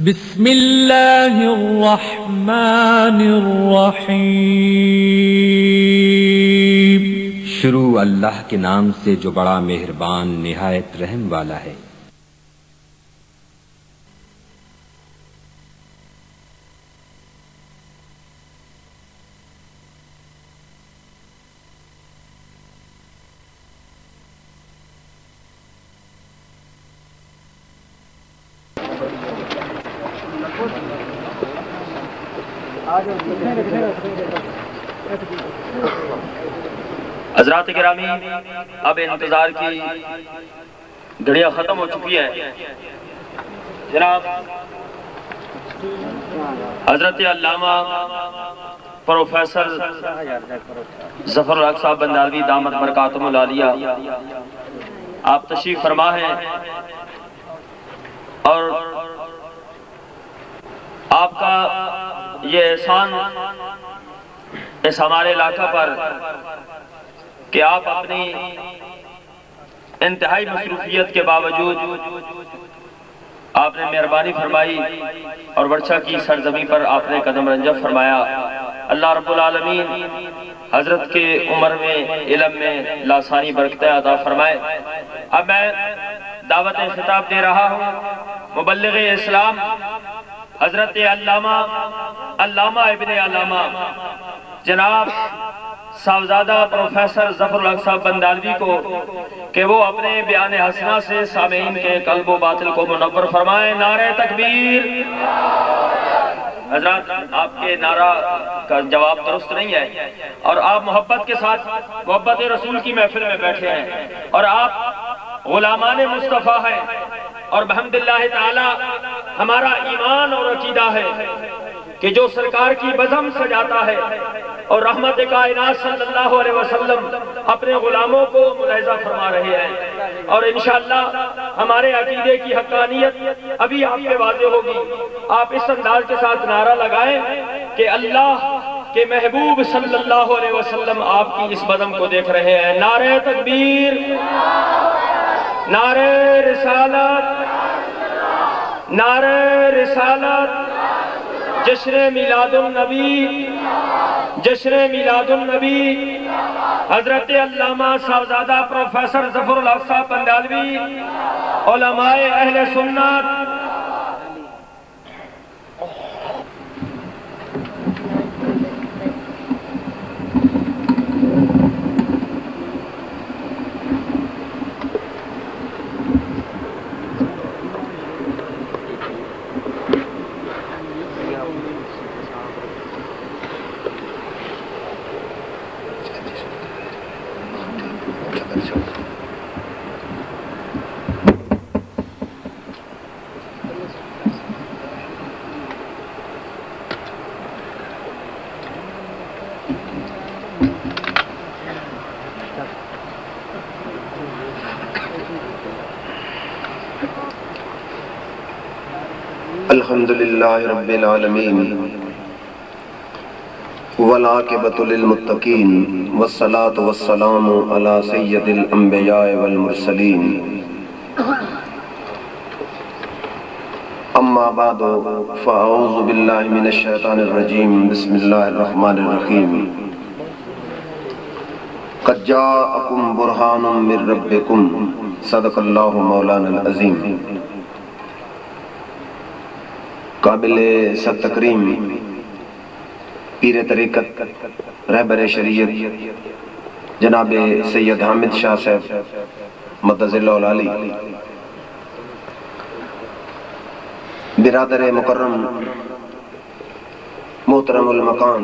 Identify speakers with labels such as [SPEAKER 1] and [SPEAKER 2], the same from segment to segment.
[SPEAKER 1] بسم اللہ الرحمن الرحیم۔
[SPEAKER 2] شروع اللہ کے نام سے جو بڑا مہربان نہایت رحم والا ہے۔
[SPEAKER 3] حضرات گرامی، اب انتظار کی گھڑیاں ختم ہو چکی ہیں۔ جناب حضرت علامہ پروفیسر ظفر الحق صاحب بندالوی دامت برکاتہم العالیہ آپ تشریف فرما ہیں، اور آپ کا یہ احسان اس ہمارے علاقہ پر کہ آپ اپنی انتہائی مصروفیت کے باوجود آپ نے مہربانی فرمائی اور ورچہ کی سرزمین پر آپ نے قدم رنجب فرمایا۔ اللہ رب العالمین حضرت کے عمر میں، علم میں لاسانی برکتیں عطا فرمائے۔ اب میں دعوت خطاب دے رہا ہوں مبلغ اسلام حضرت علامہ ابن علامہ جناب صاحبزادہ پروفیسر ظفر الحق صاحب بندالوی کو کہ وہ اپنے بیان حسنہ سے سامعین کے قلب و باطل کو منور فرمائیں۔ نعرہ تکبیر۔ حضرات، آپ کے نعرہ کا جواب درست نہیں ہے، اور آپ محبت کے ساتھ محبت رسول کی محفل میں بیٹھے ہیں، اور آپ غلامان مصطفیٰ ہیں، اور بحمداللہ تعالی ہمارا ایمان اور عقیدہ ہے کہ جو سرکار کی بزم سجاتا ہے اور رحمت کائنات صلی اللہ علیہ وسلم اپنے غلاموں کو ملاحظہ فرما رہے ہیں، اور انشاءاللہ ہمارے عقیدے کی حقانیت ابھی آپ کے واضح ہوگی۔ آپ اس انداز کے ساتھ نعرہ لگائیں کہ اللہ کے محبوب صلی اللہ علیہ وسلم آپ کی اس بزم کو دیکھ رہے ہیں۔ نعرہ تکبیر، نعرہ رسالت، نعرہ رسالت، جشن میلاد النبی، جشن میلاد النبی، حضرت علامہ صاحبزادہ پروفیسر ظفر الحق صاحب بندالوی، علماء اہل سنت۔
[SPEAKER 4] الحمدللہ رب العالمین والعاقبۃ للمتقین والصلاة والسلام علی سید الانبیاء والمرسلین، اما بعد فاعوذ باللہ من الشیطان الرجیم، بسم اللہ الرحمن الرحیم۔ قد جاءکم برہان من ربکم، صدق اللہ مولانا العظیم۔ قابل صد تکریم پیر طریقت رہبر شریعت جناب سید حامد شاہ صاحب مدظ اللہ العالی، برادر مکرم محترم المقام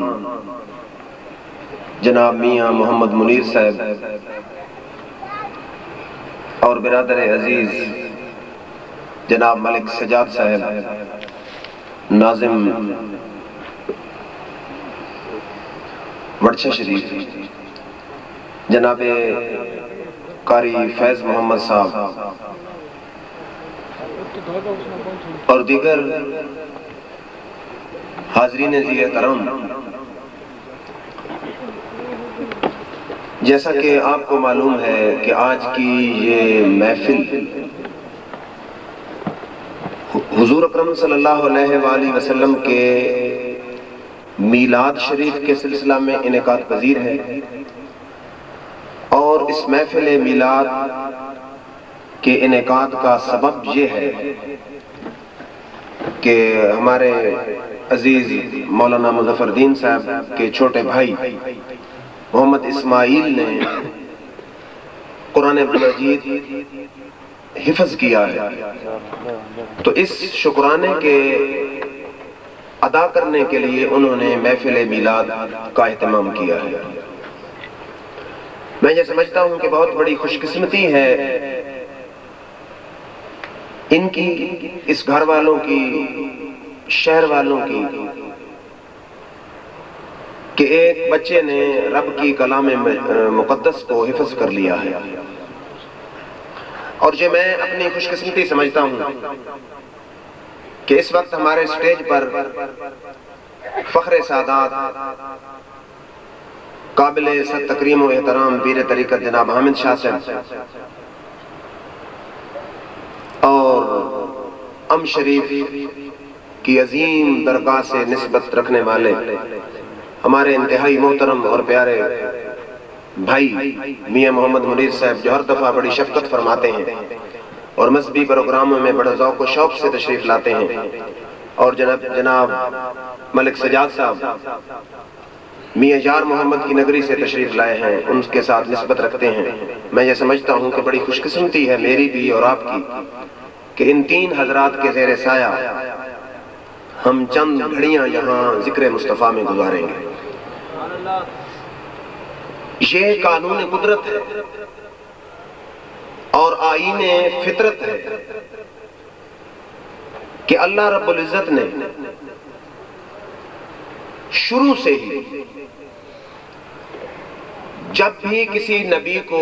[SPEAKER 4] جناب میاں محمد منیر صاحب، اور برادر عزیز جناب ملک سجاد صاحب، ناظم ورچہ شریف جناب قاری فیض محمد صاحب، اور دیگر حاضرین ذی احترام، جیسا کہ آپ کو معلوم ہے کہ آج کی یہ محفل حضور اکرم صلی اللہ علیہ وآلہ وسلم کے میلاد شریف کے سلسلہ میں انعقاد پذیر ہے، اور اس محفل میلاد کے انعقاد کا سبب یہ ہے کہ ہمارے عزیز مولانا مظفر الدین صاحب کے چھوٹے بھائی محمد اسماعیل نے قرآن مجید حفظ کیا ہے، تو اس شکرانے کے ادا کرنے کے لیے انہوں نے محفل میلاد کا اہتمام کیا ہے۔ میں یہ سمجھتا ہوں کہ بہت بڑی خوش قسمتی ہے ان کی، اس گھر والوں کی، شہر والوں کی، کہ ایک بچے نے رب کی کلام مقدس کو حفظ کر لیا ہے، اور یہ میں اپنی خوش قسمتی سمجھتا ہوں کہ اس وقت ہمارے سٹیج پر فخر سعادات قابل صد تکریم و احترام پیر طریقت جناب حامد شاہ صاحب اور ام شریف کی عظیم درگاہ سے نسبت رکھنے والے ہمارے انتہائی محترم اور پیارے بھائی میاں محمد منیر صاحب، جو ہر دفعہ بڑی شفقت فرماتے ہیں اور مذہبی پروگراموں میں بڑا ذوق و شوق سے تشریف لاتے ہیں، اور جناب ملک سجاد صاحب میاں یار محمد کی نگری سے تشریف لائے ہیں، ان کے ساتھ نسبت رکھتے ہیں۔ میں یہ سمجھتا ہوں کہ بڑی خوش قسمتی ہے میری بھی اور آپ کی کہ ان تین حضرات کے زیر سایہ ہم چند گھڑیاں یہاں ذکر مصطفیٰ میں گزاریں گے۔ یہ قانون قدرت ہے اور آئین فطرت ہے کہ اللہ رب العزت نے شروع سے ہی جب بھی کسی نبی کو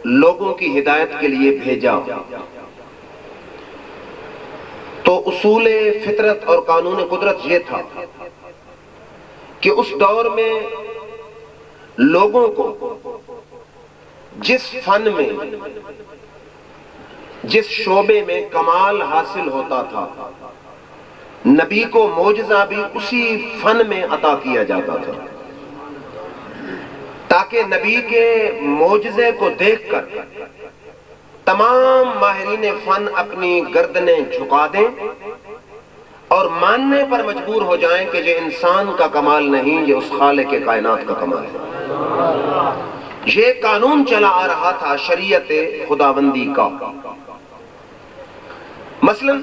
[SPEAKER 4] لوگوں کی ہدایت کے لیے بھیجا تو اصول فطرت اور قانون قدرت یہ تھا کہ اس دور میں لوگوں کو جس فن میں، جس شعبے میں کمال حاصل ہوتا تھا، نبی کو معجزہ بھی اسی فن میں عطا کیا جاتا تھا، تاکہ نبی کے معجزے کو دیکھ کر تمام ماہرین فن اپنی گردنیں جھکا دیں اور ماننے پر مجبور ہو جائیں کہ یہ انسان کا کمال نہیں، یہ اس خالق کائنات کا کمال ہے۔ یہ قانون چلا آ رہا تھا شریعت خداوندی کا۔ مثلا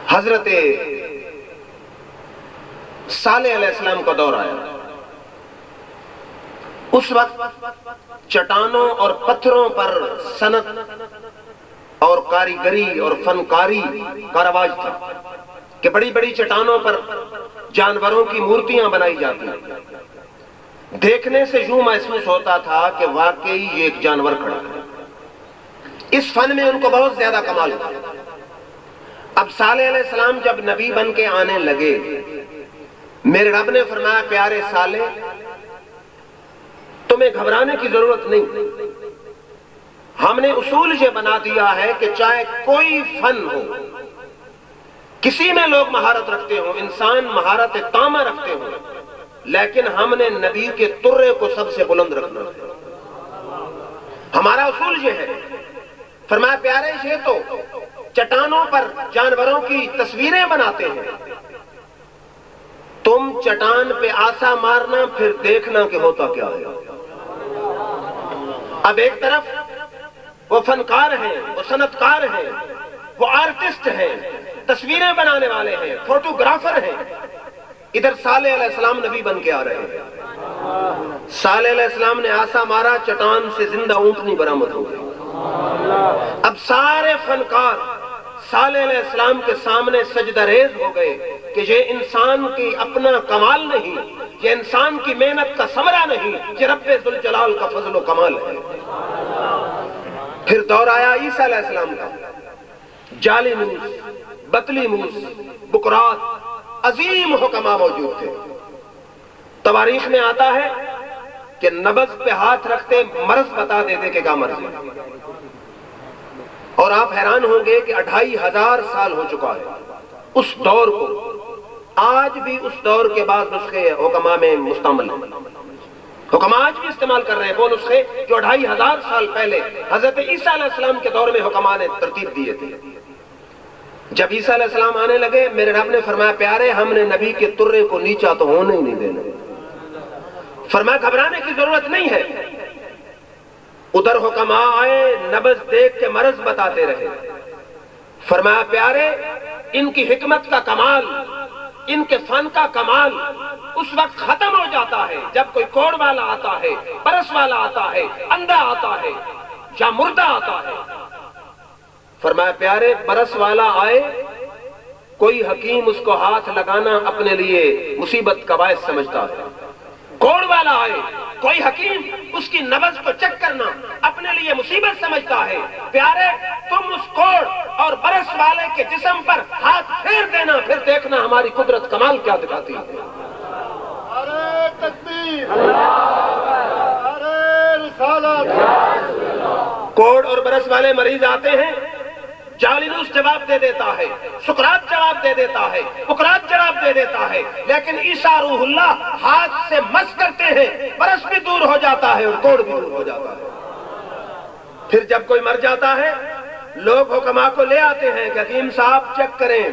[SPEAKER 4] حضرت صالح علیہ السلام کا دور آیا، اس وقت چٹانوں اور پتھروں پر صنعت اور کاریگری اور فنکاری کا رواج تھا کہ بڑی بڑی چٹانوں پر جانوروں کی مورتیاں بنائی جاتی، دیکھنے سے یوں محسوس ہوتا تھا کہ واقعی یہ ایک جانور کھڑا ہے۔ اس فن میں ان کو بہت زیادہ کمال تھا۔ اب صالح علیہ السلام جب نبی بن کے آنے لگے، میرے رب نے فرمایا پیارے صالح تمہیں گھبرانے کی ضرورت نہیں، ہم نے اصول یہ بنا دیا ہے کہ چاہے کوئی فن ہو، کسی میں لوگ مہارت رکھتے ہوں، انسان مہارت تامہ رکھتے ہوں، لیکن ہم نے نبی کے ترے کو سب سے بلند رکھنا ہے، ہمارا اصول یہ ہے۔ فرمایا پیارے یہ تو چٹانوں پر جانوروں کی تصویریں بناتے ہیں، تم چٹان پہ آسا مارنا پھر دیکھنا کہ ہوتا کیا ہے۔ اب ایک طرف وہ فنکار ہیں، وہ صنعتکار ہیں، وہ آرٹسٹ ہیں، تصویریں بنانے والے ہیں، فوٹوگرافر ہیں، ادھر صالح علیہ السلام نبی بن کے آ رہے ہیں۔ صالح علیہ السلام نے آسا مارا، چٹان سے زندہ اونٹنی برآمد ہو گئی۔ اب سارے فنکار صالح علیہ السلام کے سامنے سجدہ ریز ہو گئے کہ یہ انسان کی اپنا کمال نہیں، یہ انسان کی محنت کا ثمرہ نہیں، یہ رب ذوالجلال کا فضل و کمال ہے۔ پھر دور آیا عیسیٰ علیہ السلام کا، جعلی موس، بطلی موس، بکرات، عظیم حکماء موجود تھے۔ تواریخ میں آتا ہے کہ نبض پہ ہاتھ رکھتے مرض بتا دیتے کہ کیا مرض ہے۔ اور آپ حیران ہوں گے کہ 2500 سال ہو چکا ہے اس دور کو، آج بھی اس دور کے بعد نسخے حکما میں مستعمل ہیں، حکما آج بھی استعمال کر رہے ہیں وہ نسخے جو 2500 سال پہلے حضرت عیسیٰ علیہ السلام کے دور میں حکما نے ترتیب دیے تھے۔ جب عیسیٰ علیہ السلام آنے لگے، میرے رب نے فرمایا پیارے ہم نے نبی کے ترے کو نیچا تو ہونے ہی نہیں دینا، فرمایا گھبرانے کی ضرورت نہیں ہے۔ ادھر حکما آئے، نبض دیکھ کے مرض بتاتے رہے، فرمایا پیارے ان کی حکمت کا کمال، ان کے فن کا کمال اس وقت ختم ہو جاتا ہے جب کوئی کوڑ والا آتا ہے، برس والا آتا ہے، اندھا آتا ہے یا مردہ آتا ہے۔ فرمایا پیارے برس والا آئے، کوئی حکیم اس کو ہاتھ لگانا اپنے لیے مصیبت کا باعث سمجھتا ہے، کوڑ والا آئے کوئی حکیم اس کی نبض کو چیک کرنا اپنے لیے مصیبت سمجھتا ہے۔ پیارے تم اس کوڑ اور برس والے کے جسم پر ہاتھ پھیر دینا، پھر دیکھنا ہماری قدرت کمال کیا دکھاتی ہے۔
[SPEAKER 5] نعرہ تکبیر، نعرہ رسالت۔
[SPEAKER 4] کوڑ اور برس والے مریض آتے ہیں، جالینوس جواب دے دیتا ہے، سقراط جواب دے دیتا ہے، بقراط جواب دے دیتا ہے، لیکن عیسیٰ روح اللہ ہاتھ سے مس کرتے ہیں، برس بھی دور ہو جاتا ہے اور کوڑ بھی دور ہو جاتا ہے۔ پھر جب کوئی مر جاتا ہے لوگ حکما کو لے آتے ہیں کہ حکیم صاحب چیک کریں،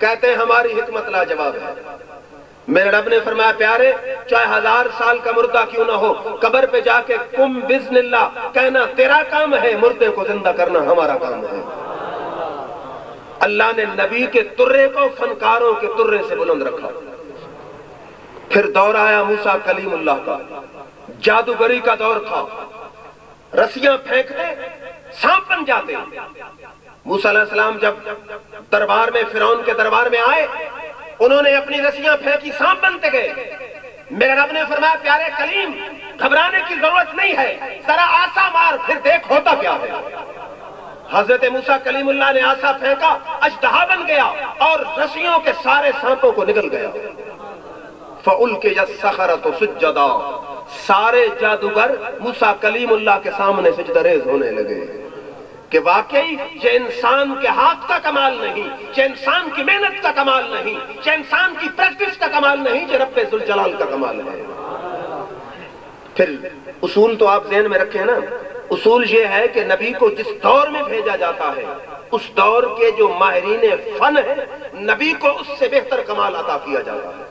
[SPEAKER 4] کہتے ہیں ہماری حکمت لاجواب ہے۔ میرے رب نے فرمایا پیارے چاہے 1000 سال کا مردہ کیوں نہ ہو، قبر پہ جا کے کم بزن اللہ کہنا تیرا کام ہے، مردے کو زندہ کرنا ہمارا کام ہے۔ اللہ نے نبی کے ترے کو فنکاروں کے ترے سے بلند رکھا۔ پھر دور آیا موسیٰ کلیم اللہ کا، جادوگری کا دور تھا، رسیاں پھینکتے سانپ بن جاتے۔ موسیٰ علیہ السلام جب دربار میں فرعون کے دربار میں آئے، انہوں نے اپنی رسیاں پھینکی، سانپ بنتے گئے۔ میرے رب نے فرمایا پیارے کلیم گھبرانے کی ضرورت نہیں ہے، ذرا آسا مار پھر دیکھ ہوتا کیا ہے۔ حضرت موسیٰ کلیم اللہ نے آسا پھینکا، اژدہا بن گیا اور رسیوں کے سارے سانپوں کو نگل گیا۔ فَأُلْقِيَ السَّحَرَةُ سُجَّدًا، سارے جادوگر موسیٰ کلیم اللہ کے سامنے سجدہ ریز ہونے لگے کہ واقعی یہ انسان کے ہاتھ کا کمال نہیں، یہ انسان کی محنت کا کمال نہیں، یہ انسان کی پریکٹس کا کمال نہیں، یہ رب ذوالجلال کا کمال ہے۔ پھر اصول تو آپ ذہن میں رکھیں نا، اصول یہ ہے کہ نبی کو جس دور میں بھیجا جاتا ہے اس دور کے جو ماہرین فن ہیں نبی کو اس سے بہتر کمال عطا کیا جاتا ہے۔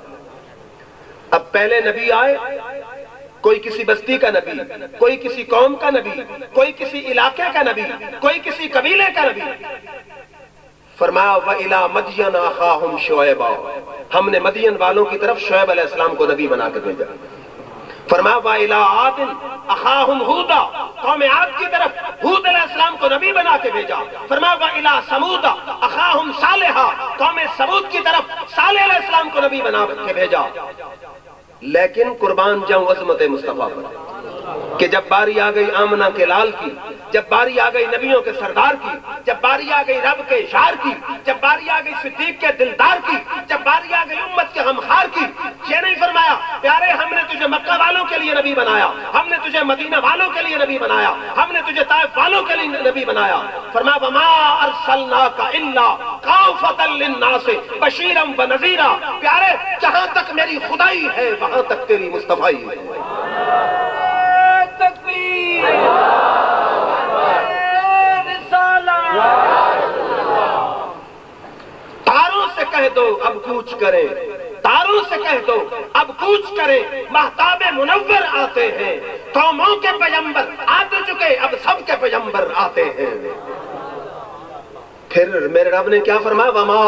[SPEAKER 4] اب پہلے نبی آئے، کوئی کسی بستی کا نبی، کوئی کسی قوم کا نبی، کوئی کسی علاقے کا نبی، کوئی کسی قبیلے کا نبی۔ فرمایا وَإِلَىٰ مَدْيَنَ أَخَاهُمْ شُعَيْبًا، ہم نے مدین والوں کی طرف شعیب علیہ السلام کو نبی بنا کے بھیجا۔ فرمایا وَإِلَىٰ عَادٍ أَخَاهُمْ هُودًا، قوم عاد کی طرف ہود علیہ السلام کو نبی بنا کے بھیجا۔ فرمایا وَإِلَىٰ ثَمُودَ أَخَاهُمْ صَالِحًا، قوم ثمود کی طرف صالح علیہ السلام کو نبی بنا کے بھیجا۔ لیکن قربان جاؤں عظمت مصطفیٰ پر کہ جب باری آ گئی آمنہ کے لال کی، جب باری آ گئی نبیوں کے سردار کی، جب باری آ گئی رب کے اشار کی، جب باری آ گئی صدیق کے دلدار کی، جب باری آ گئی امت کے غمخوار کی، یہ نہیں فرمایا پیارے ہم نے تجھے مکہ والوں کے لیے نبی بنایا، ہم نے تجھے مدینہ والوں کے لیے نبی بنایا، ہم نے تجھے طائف والوں کے لیے نبی بنایا۔ فرمایا وما ارسلناک الا کافۃ للناس بشیرا ونذیرا، پیارے جہاں تک میری خدائی ہے وہاں تک تیری مصطفائی ہے۔ تاروں سے کہہ دو اب کوچ کریں، تاروں سے کہہ دو اب کوچ کریں، مہتاب منور آتے ہیں، قوموں کے پیغمبر آ تو چکے اب سب کے پیغمبر آتے ہیں۔ پھر میرے رب نے کیا فرمایا وما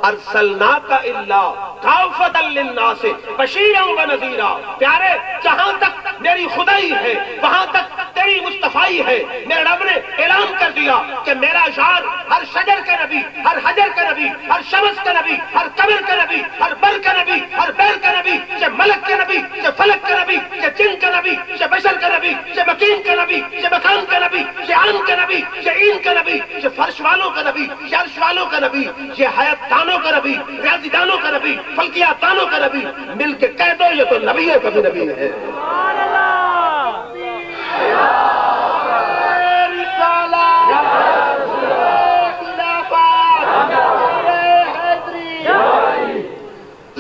[SPEAKER 4] ارسلناک الا کافۃ للناس بشیرا ونذیرا، پیارے جہاں تک میری خدائی ہے وہاں تک تیری مصطفائی ہے۔ میرے رب نے اعلان کر دیا کہ میرا شعار ہر شجر کا نبی، ہر حجر کا نبی، ہر شمس کا نبی، ہر قمر کا نبی، ہر بر کا نبی، ہر بیر کا نبی، یہ ملک کا نبی، یہ فلک کا نبی، یہ جن کا نبی، یہ بشر کا نبی، یہ مکین کا نبی، یہ مکان کا نبی، یہ آن کا نبی، یہ این کا نبی، یہ فرش والوں کا نبی، یہ عرش والوں کا نبی، یہ حیات دانوں کا نبی، ریاضی دانوں کا نبی، فلکیات دانوں کا نبی، مل کے کہہ دو یہ تو نبیوں کا بھی نبی ہے۔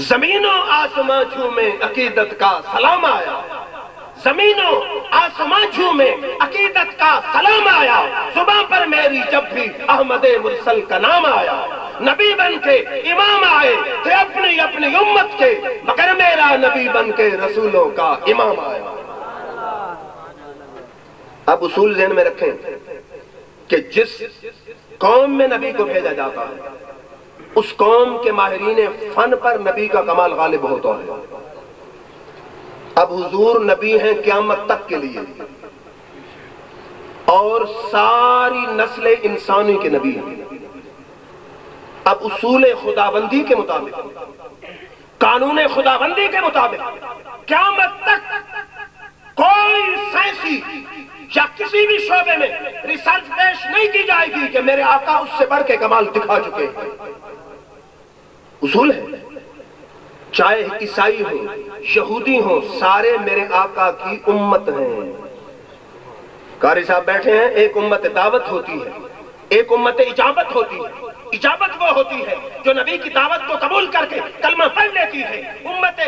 [SPEAKER 4] زمینوں آسمان جھومے عقیدت کا سلام آیا، زمینوں آسمان جھومے عقیدت کا سلام آیا، زباں پر میری جب بھی احمد مرسل کا نام آیا، نبی بن کے امام آئے تھے اپنی اپنی امت کے، مگر میرا نبی بن کے رسولوں کا امام آیا۔ اب اصول ذہن میں رکھیں کہ جس قوم میں نبی کو بھیجا جاتا ہے اس قوم کے ماہرین فن پر نبی کا کمال غالب ہوتا ہے۔ اب حضور نبی ہیں قیامت تک کے لیے اور ساری نسل انسانی کے نبی ہیں۔ اب اصول خداوندی کے مطابق، قانون خداوندی کے مطابق قیامت تک کوئی سائنسی یا کسی بھی شعبے میں ریسرچ پیش نہیں کی جائے گی کہ میرے آقا اس سے بڑھ کے کمال دکھا چکے ہیں۔ اصول ہے، چاہے عیسائی ہوں یہودی ہوں، سارے میرے آقا کی امت ہیں۔ قاری صاحب بیٹھے ہیں، ایک امت دعوت ہوتی ہے، ایک امت اجابت ہوتی ہے۔ اجابت وہ ہوتی ہے جو نبی کی دعوت کو قبول کر کے کلمہ پڑھ لیتی ہے، امت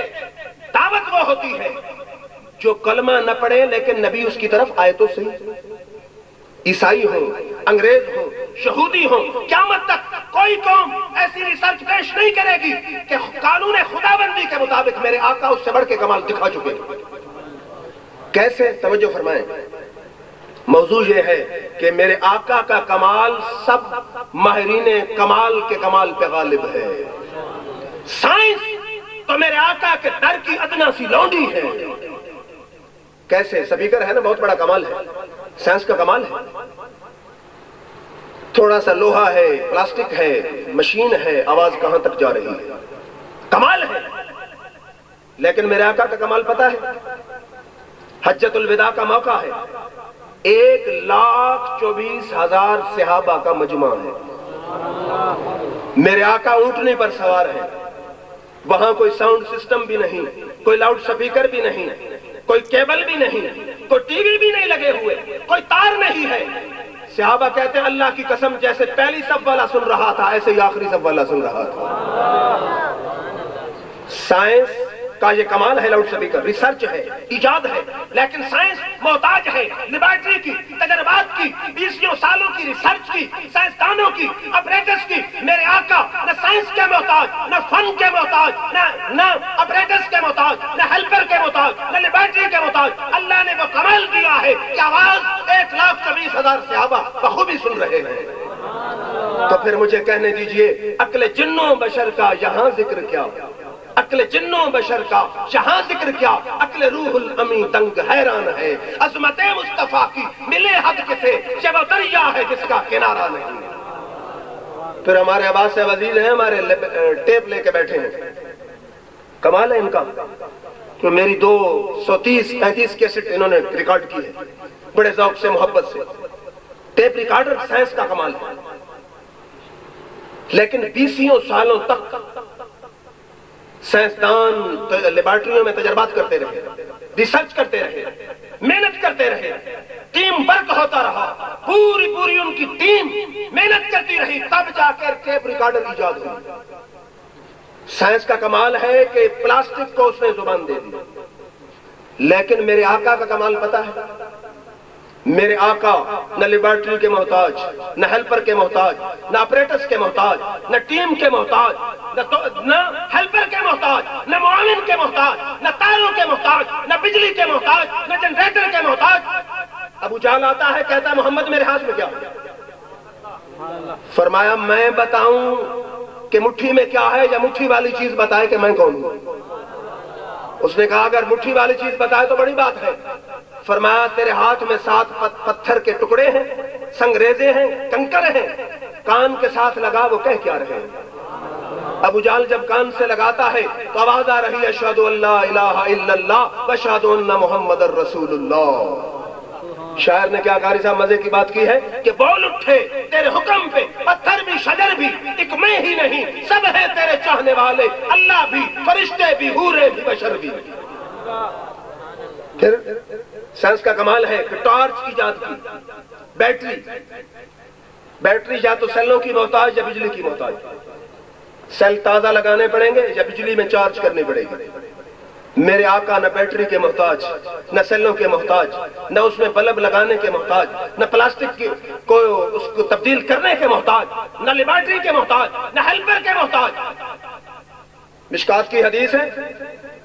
[SPEAKER 4] دعوت وہ ہوتی ہے جو کلمہ نہ پڑھے لیکن نبی اس کی طرف آئے تو صحیح۔ عیسائی ہوں، انگریز ہوں، یہودی ہوں، قیامت تک کوئی قوم ایسی ریسرچ پیش نہیں کرے گی کہ قانون خداوندی کے مطابق میرے آقا اس سے بڑھ کے کمال دکھا چکے۔ کیسے؟ توجہ فرمائیں، موضوع یہ ہے کہ میرے آقا کا کمال سب ماہرین کمال کے کمال پہ غالب ہے۔ سائنس تو میرے آقا کے در کی ادنا سی لونڈی ہے۔ کیسے؟ سپیکر ہے نا، بہت بڑا کمال ہے، سائنس کا کمال ہے۔ تھوڑا سا لوہا ہے، پلاسٹک ہے، مشین ہے، آواز کہاں تک جا رہی ہے، کمال ہے۔ لیکن میرے آقا کا کمال پتہ ہے؟ حجۃ الوداع کا موقع ہے، 1,24,000 صحابہ کا مجمع ہے، میرے آقا اونٹنی پر سوار ہے، وہاں کوئی ساؤنڈ سسٹم بھی نہیں، کوئی لاؤڈ سپیکر بھی نہیں، کوئی کیبل بھی نہیں، کوئی ٹی وی بھی نہیں لگے ہوئے، کوئی تار نہیں ہے۔ صحابہ کہتے ہیں اللہ کی قسم جیسے پہلی صف والا سن رہا تھا ایسے ہی آخری صف والا سن رہا تھا۔ سائنس کا یہ کمال ہے، لاؤڈ سپیکر، ریسرچ ہے، ایجاد ہے، لیکن سائنس محتاج ہے لیبارٹری کی، تجربات کی، 20 سالوں کی ریسرچ کی، سائنسدانوں کی، اپریٹس کی۔ میرے آقا نہ سائنس کے محتاج، نہ فن کے محتاج، نہ اپریٹس کے محتاج، نہ ہیلپر کے محتاج، نہ لیبارٹری کے محتاج۔ اللہ نے وہ کمال دیا ہے کہ آواز 1,24,000 صحابہ بخوبی سن رہے ہیں۔ تو پھر مجھے کہنے دیجئے عقل جنوں بشر کا یہاں ذکر کیا، عقل جنوں بشر کا یہاں ذکر کیا، عقل روح الامی دنگ حیران ہے، عظمت مصطفیٰ کی ملے حد کسے، یہ وہ دریا ہے جس کا کنارہ نہیں۔ پھر ہمارے عباس صاحب عزیز ہیں، ہمارے ٹیپ لے کے بیٹھے ہیں، کمال ہے ان کا کہ میری 230-35 کیسٹ انہوں نے ریکارڈ کی ہے بڑے ذوق سے، محبت سے۔ ٹیپ ریکارڈر سائنس کا کمال ہے، لیکن 20 سالوں تک سائنسدان لیبارٹریوں میں تجربات کرتے رہے، ریسرچ کرتے رہے، محنت کرتے رہے، ٹیم ورک ہوتا رہا، پوری ان کی ٹیم محنت کرتی رہی، تب جا کر ٹیپ ریکارڈر ایجاد ہوئی۔ سائنس کا کمال ہے کہ پلاسٹک کو اس نے زبان دے دی، لیکن میرے آقا کا کمال پتہ ہے؟ میرے آقا نہ لیبارٹری کے محتاج، نہ ہیلپر کے محتاج، نہ اپریٹس کے محتاج، نہ ٹیم کے محتاج، نہ ہیلپر کے محتاج، نہ معاون کے محتاج، نہ تاروں کے محتاج، نہ بجلی کے محتاج، نہ جنریٹر کے محتاج۔ ابو جہل آتا ہے کہتا ہے محمد میرے ہاتھ میں کیا ہے؟ فرمایا میں بتاؤں کہ مٹھی میں کیا ہے یا مٹھی والی چیز بتائے کہ میں کون ہوں؟ اس نے کہا اگر مٹھی والی چیز بتائے تو بڑی بات ہے۔ فرمایا تیرے ہاتھ میں 7 پتھر کے ٹکڑے ہیں، سنگریزے ہیں، کنکر ہیں، کان کے ساتھ لگا وہ کہہ کیا رہے ہیں؟ ابو جہل جب کان سے لگاتا ہے تو آواز آ رہی ہے اشہد ان لا الہ الا اللہ واشہد ان محمد رسول اللہ۔ شاعر نے کیا قاری صاحب مزے کی بات کی ہے کہ بول اٹھے تیرے حکم پہ پتھر بھی شجر بھی، ایک میں ہی نہیں سب ہے تیرے چاہنے والے، اللہ بھی، فرشتے بھی، حوریں بھی، بشر بھی۔ پھر سائنس کا کمال ہے کہ ٹارچ ایجاد کی، بیٹری یا تو سیلوں کی محتاج یا بجلی کی محتاج، سیل تازہ لگانے پڑیں گے یا بجلی میں چارج کرنی پڑے گی؟ میرے آقا نہ بیٹری کے محتاج، نہ سیلوں کے محتاج، نہ اس میں بلب لگانے کے محتاج، نہ پلاسٹک کو اس کو تبدیل کرنے کے محتاج، نہ لیبارٹری کے محتاج، نہ ہیلپر کے محتاج۔ مشکات کی حدیث ہے،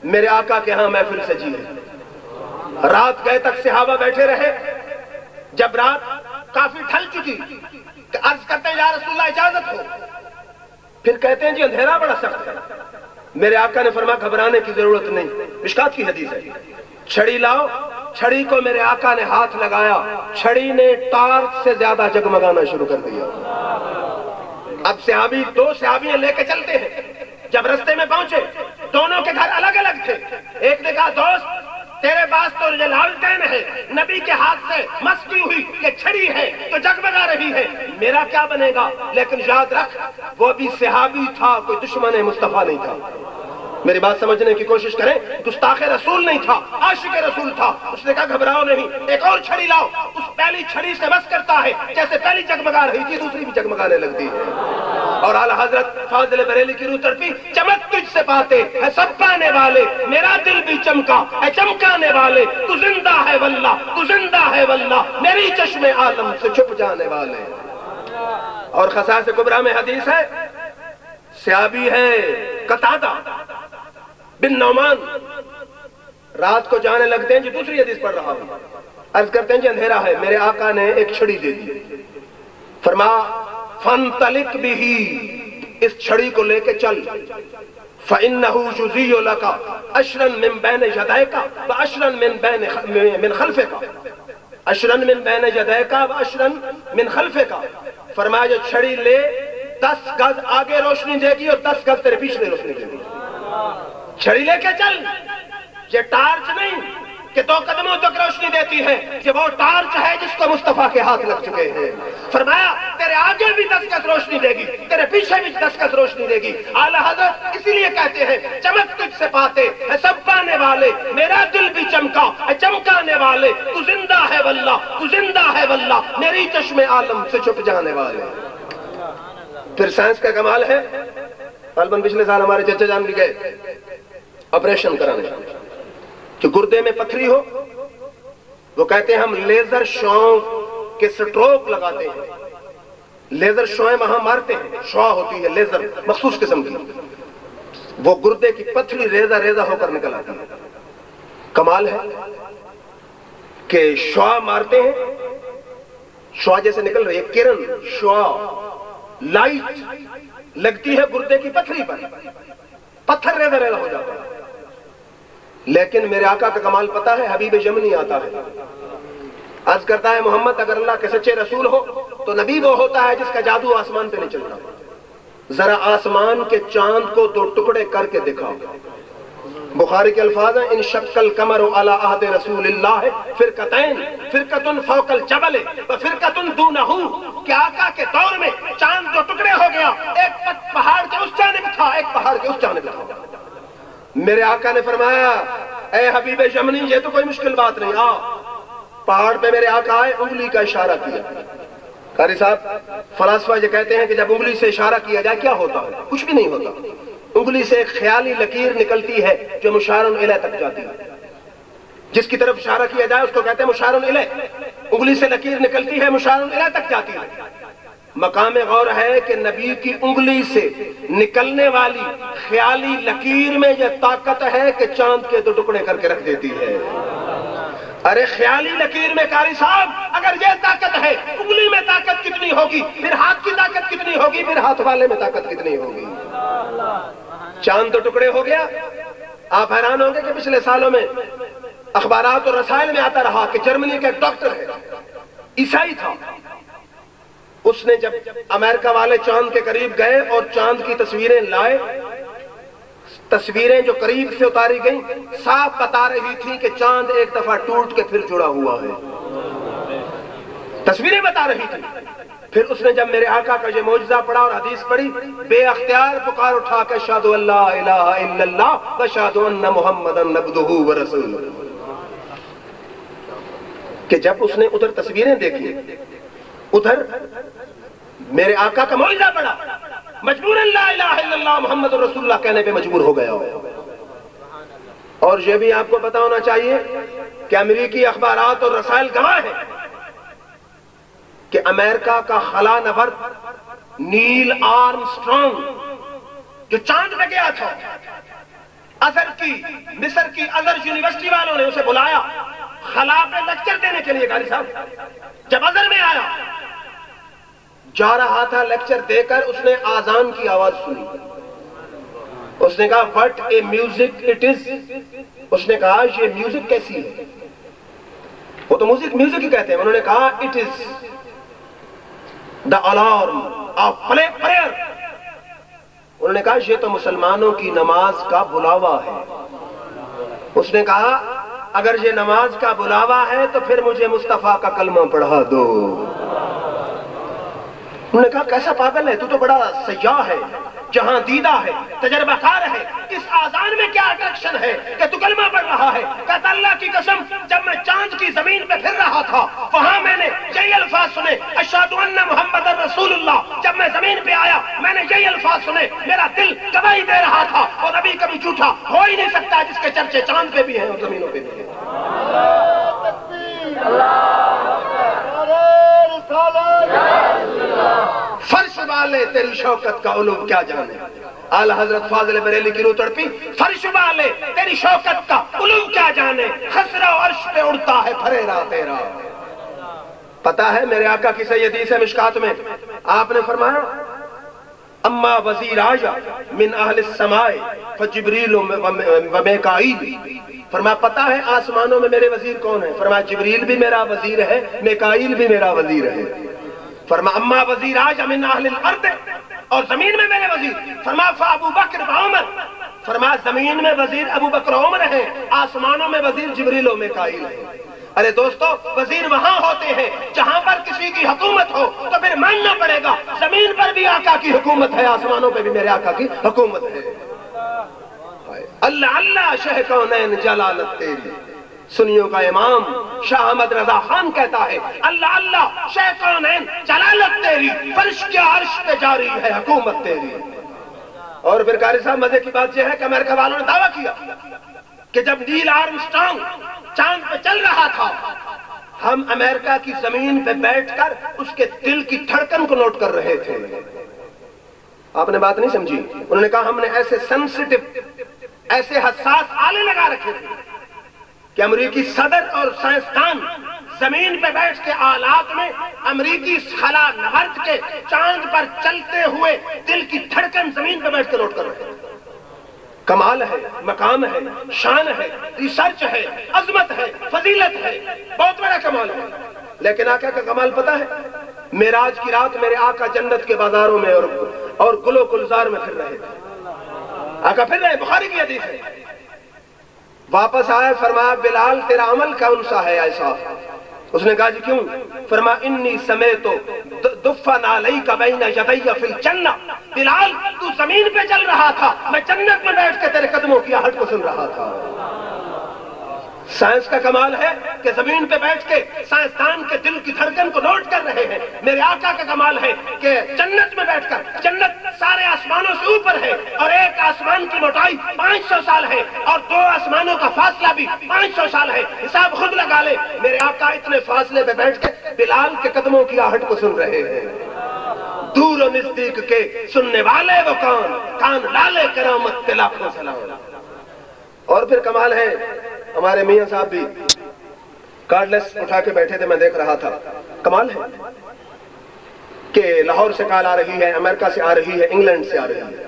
[SPEAKER 4] میرے آقا کے ہاں محفل سجی ہے، رات گئے تک صحابہ بیٹھے رہے، جب رات کافی ڈھل چکی کہ عرض کرتے ہیں یا رسول اللہ اجازت ہو، پھر کہتے ہیں جی اندھیرا بڑا سخت ہے۔ میرے آقا نے فرمایا گھبرانے کی ضرورت نہیں، مشکات کی حدیث ہے، چھڑی لاؤ۔ چھڑی کو میرے آقا نے ہاتھ لگایا، چھڑی نے ٹارچ سے زیادہ جگمگانا شروع کر دیا۔ اب صحابی دو صحابی لے کے چلتے ہیں، جب رستے میں پہنچے دونوں کے گھر الگ الگ تھے۔ ایک نے کہا دوست تیرے پاس تو یہ لالٹین ہے، نبی کے ہاتھ سے مس کی ہوئی یہ چھڑی ہے تو جگمگا رہی ہے، میرا کیا بنے گا؟ لیکن یاد رکھ وہ بھی صحابی تھا، کوئی دشمن مصطفیٰ نہیں تھا۔ میری بات سمجھنے کی کوشش کریں، گستاخ رسول نہیں تھا، عاشق رسول تھا۔ اس نے کہا گھبراؤ نہیں، ایک اور چھڑی لاؤ۔ اس پہلی چھڑی سے بس کرتا ہے، جیسے پہلی جگمگا رہی تھی دوسری بھی جگمگانے لگتی ہے۔ اور اعلیٰ حضرت فاضل بریلی کی روح تڑپی، چمک تجھ سے پاتے ہے سب پانے والے، میرا دل بھی چمکا ہے چمکانے والے، تو زندہ ہے واللہ تو زندہ ہے واللہ، میری چشم عالم سے چھپ جانے والے۔ اور خصائص کبریٰ میں حدیث ہے، صحابی ہے قتادہ بن نعمان، رات کو جانے لگتے ہیں جی دوسری حدیث پڑھ رہا ہوں، عرض کرتے ہیں جی اندھیرا ہے، میرے آقا نے ایک چھڑی دے دی، فرمایا فانطلق بہ، اس چھڑی کو لے کے چل، فإنه يُزِيُّ لَكَ عَشْرًا مِّن بَيْنِ يَدَيْكَ وَعَشْرًا مِّن خَلْفِكَ، عَشْرًا مِّن بَيْنِ يَدَيْكَ وَعَشْرًا مِّن خَلْفِكَ، فرمایا جو چھڑی لے 10 گز آگے روشنی دے گی اور 10 گز تیرے پیچھے روشنی دے گی۔ چھڑی لے کے چل، یہ ٹارچ نہیں کہ 2 قدموں تک روشنی دیتی ہے، یہ وہ ٹارچ ہے جس کو مصطفیٰ کے ہاتھ لگ چکے ہیں۔ فرمایا تیرے آگے بھی 10 گز روشنی دے گی، تیرے پیچھے بھی 10 گز روشنی دے گی۔ اعلیٰ حضرت اسی لیے کہتے ہیں چمک تجھ سے پاتے ہے سب پانے والے، میرا دل بھی چمکا ہے چمکانے والے، تو زندہ ہے واللہ تو زندہ ہے واللہ، میری چشم عالم سے چھپ جانے والے۔ پھر سائنس کا کمال ہے، غالباً پچھلے سال ہمارے چچا جان بھی گئے آپریشن کرانے کہ گردے میں پتھری ہو، وہ کہتے ہیں ہم لیزر شعاؤں کے سٹروک لگاتے ہیں، لیزر شعائیں وہاں مارتے ہیں، شعاع ہوتی ہے لیزر مخصوص قسم کی، وہ گردے کی پتھری ریزہ ریزہ ہو کر نکل آتی ہے۔ کمال ہے کہ شعاع مارتے ہیں، شعاع جیسے نکل رہی ہے، کرن شعاع لائٹ لگتی ہے گردے کی پتھری پر، پتھر ریزہ ریزہ ہو جاتا ہے۔ لیکن میرے آقا کا کمال پتہ ہے، حبیب یمنی آتا ہے، عرض کرتا ہے محمد اگر اللہ کے سچے رسول ہو تو نبی وہ ہوتا ہے جس کا جادو آسمان پہ نہیں چل رہا، ذرا آسمان کے چاند کو 2 ٹکڑے کر کے دکھاؤ۔ بخاری کے الفاظ ہیں ان شق القمر علی عہد رسول اللہ فرقتین، فرقۃ فوق الجبل وفرقۃ دونہ، کہ آقا کے دور میں چاند 2 ٹکڑے ہو گیا، ایک پہاڑ کے اس جانب تھا ایک پہاڑ کے اس جانب تھا۔ میرے آقا نے فرمایا اے حبیب یمنی یہ تو کوئی مشکل بات نہیں، آ پہاڑ پہ میرے آقا آئے، انگلی کا اشارہ کیا۔ قاری صاحب فلاسفہ یہ کہتے ہیں کہ جب انگلی سے اشارہ کیا جائے کیا ہوتا ہے؟ کچھ بھی نہیں ہوتا، انگلی سے ایک خیالی لکیر نکلتی ہے جو مشار الیہ تک جاتی ہے، جس کی طرف اشارہ کیا جائے اس کو کہتے ہیں مشار الیہ، انگلی سے لکیر نکلتی ہے مشار الیہ تک جاتی ہے۔ مقام غور ہے کہ نبی کی انگلی سے نکلنے والی خیالی لکیر میں یہ طاقت ہے کہ چاند کے 2 ٹکڑے کر کے رکھ دیتی ہے۔ ارے خیالی لکیر میں قاری صاحب اگر یہ طاقت ہے، انگلی میں طاقت کتنی ہوگی، پھر ہاتھ کی طاقت کتنی ہوگی، پھر ہاتھ والے میں طاقت کتنی ہوگی۔ چاند 2 ٹکڑے ہو گیا۔ آپ حیران ہوں گے کہ پچھلے سالوں میں اخبارات اور رسائل میں آتا رہا کہ جرمنی کا ایک ڈاکٹر ہے، عیسائی تھا، اس نے جب امریکہ والے چاند کے قریب گئے اور چاند کی تصویریں لائے، تصویریں جو قریب سے اتاری گئیں صاف بتا رہی تھی کہ چاند ایک دفعہ ٹوٹ کے پھر جڑا ہوا ہے، تصویریں بتا رہی تھی۔ پھر اس نے جب میرے آقا کا یہ معجزہ پڑھا اور حدیث پڑھی، بے اختیار پکار اٹھا کہ اشہد ان لا الہ الا اللہ واشہد ان محمدا عبدہ ورسولہ، کہ جب اس نے ادھر تصویریں دیکھی، ادھر میرے آقا کا معجزہ پڑھا، مجبوراً لا الہ الا اللہ محمد رسول اللہ کہنے پہ مجبور ہو گیا ہو۔ اور یہ بھی آپ کو پتا ہونا چاہیے کہ امریکی اخبارات اور رسائل گواہ ہیں کہ امریکہ کا خلا نورد نیل آرمسٹرانگ جو چاند پہ گیا تھا، مصر کی ازہر یونیورسٹی والوں نے اسے بلایا خلا پہ لیکچر دینے کے لیے۔ قاری صاحب جب ازہر میں آیا، جا رہا تھا لیکچر دے کر، اس نے آذان کی آواز سنی۔ اس نے کہا what a music it is, اس نے کہا یہ میوزک کیسی ہے؟ وہ تو میوزک ہی کہتے ہیں۔ انہوں نے کہا it is the alarm of prayer. انہوں نے کہا یہ تو مسلمانوں کی نماز کا بلاوا ہے۔ اس نے کہا اگر یہ نماز کا بلاوا ہے تو پھر مجھے مصطفیٰ کا کلمہ پڑھا دو۔ انہوں نے کہا کیسا پاگل ہے تو بڑا سیاح ہے، جہاں دیدہ ہے، تجربہ کار ہے، اس آذان میں کیا اٹریکشن ہے کہ تو کلمہ پڑھ رہا ہے؟ کہتا اللہ کی قسم جب میں چاند کی زمین پہ پھر رہا تھا وہاں میں نے یہی الفاظ سنے، اشہد ان محمد رسول اللہ۔ جب میں زمین پہ آیا میں نے یہی الفاظ سنے، میرا دل گواہی دے رہا تھا، اور ابھی کبھی جھوٹا ہو ہی نہیں سکتا جس کے چرچے چاند پہ بھی ہیں اور زمینوں پہ بھی ہیں۔ فرش والے تیری شوکت کا علو کیا جانے، اعلی حضرت فاضل بریلی کی روح تڑپی، فرش والے تیری شوکت کا علو کیا جانے، خسرہ و عرش پہ اڑتا ہے پھریرا تیرا۔ پتا ہے میرے آقا کی صحیح حدیث ہے مشکات میں، آپ نے فرمایا اما وزیر آیا من اہل السماء فجبریل و میکائیل۔ فرمایا پتا ہے آسمانوں میں میرے وزیر کون ہیں؟ فرمایا جبریل بھی میرا وزیر ہے، میکائیل بھی میرا وزیر ہے۔ فرمایا اما وزیر آج من اہل الارض، اور زمین میں میرے وزیر، فرمایا فابو بکر و عمر، فرمایا زمین میں وزیر ابو بکر و عمر ہیں، آسمانوں میں وزیر جبریل و میکائیل ہیں۔ ارے دوستو وزیر وہاں ہوتے ہیں جہاں پر کسی کی حکومت ہو تو پھر ماننا پڑے گا زمین پر بھی آقا کی حکومت ہے، آسمانوں پہ بھی میرے آقا کی حکومت ہے۔ اللہ اللہ شہ کونین جلالت تیری، سنیوں کا امام شاہ احمد رضا خان کہتا ہے اللہ اللہ شہ کونین جلالت تیری، فرش کیا عرش پہ جاری ہے حکومت تیری۔ اور پھر قاری صاحب مزے کی بات یہ ہے کہ امریکہ والوں نے دعویٰ کیا کہ جب نیل آرمسٹرانگ چاند پہ چل رہا تھا ہم امریکہ کی زمین پہ بیٹھ کر اس کے دل کی دھڑکن کو نوٹ کر رہے تھے۔ آپ نے بات نہیں سمجھی؟ انہوں نے کہا ہم نے ایسے سینسٹیو، ایسے حساس آلے لگا رکھے تھے کہ امریکی صدر اور سائنسدان زمین پہ بیٹھ کے آلات میں امریکی خلا نورد کے چاند پر چلتے ہوئے دل کی دھڑکن زمین پہ بیٹھ کے نوٹ کر رہے تھے۔ کمال ہے، مقام ہے، شان ہے، ریسرچ ہے، عظمت ہے، فضیلت ہے، بہت بڑا کمال ہے۔ لیکن آقا کا کمال پتہ ہے؟ معراج کی رات میرے آقا جنت کے بازاروں میں اور گلو گلزار میں پھر رہے تھے۔ آقا پھر رہے، بخاری کی حدیث ہے۔ واپس آئے، فرمایا بلال تیرا عمل کون سا ہے ایسا؟ اس نے کہا جی کیوں؟ فرمایا انی سمیتو دفن علیک بین یدی فی الجنہ، بلال تو زمین پہ چل رہا تھا، میں جنت میں بیٹھ کے تیرے قدموں کی آہٹ کو سن رہا تھا۔ سائنس کا کمال ہے کہ زمین پہ بیٹھ کے سائنسدان کے دل کی دھڑکن کو نوٹ کر رہے ہیں۔ میرے آقا کا کمال ہے کہ جنت میں بیٹھ کر، جنت سارے آسمانوں سے اوپر ہے اور ایک آسمان کی موٹائی 500 سال ہے اور 2 آسمانوں کا فاصلہ بھی 500 سال ہے، حساب خود لگا لے۔ میرے آقا اتنے فاصلے پہ بیٹھ کے بلال کے قدموں کی آہٹ کو سن رہے ہیں۔ دور و نزدیک کے سننے والے وہ کون، کان لالے کرامت پہ لاکھوں سلام۔ اور پھر کمال ہے، ہمارے میاں صاحب بھی کارڈلیس اٹھا کے بیٹھے تھے، میں دیکھ رہا تھا۔ کمال ہے کہ لاہور سے کال آ رہی ہے، امریکہ سے آ رہی ہے، انگلینڈ سے آ رہی ہے،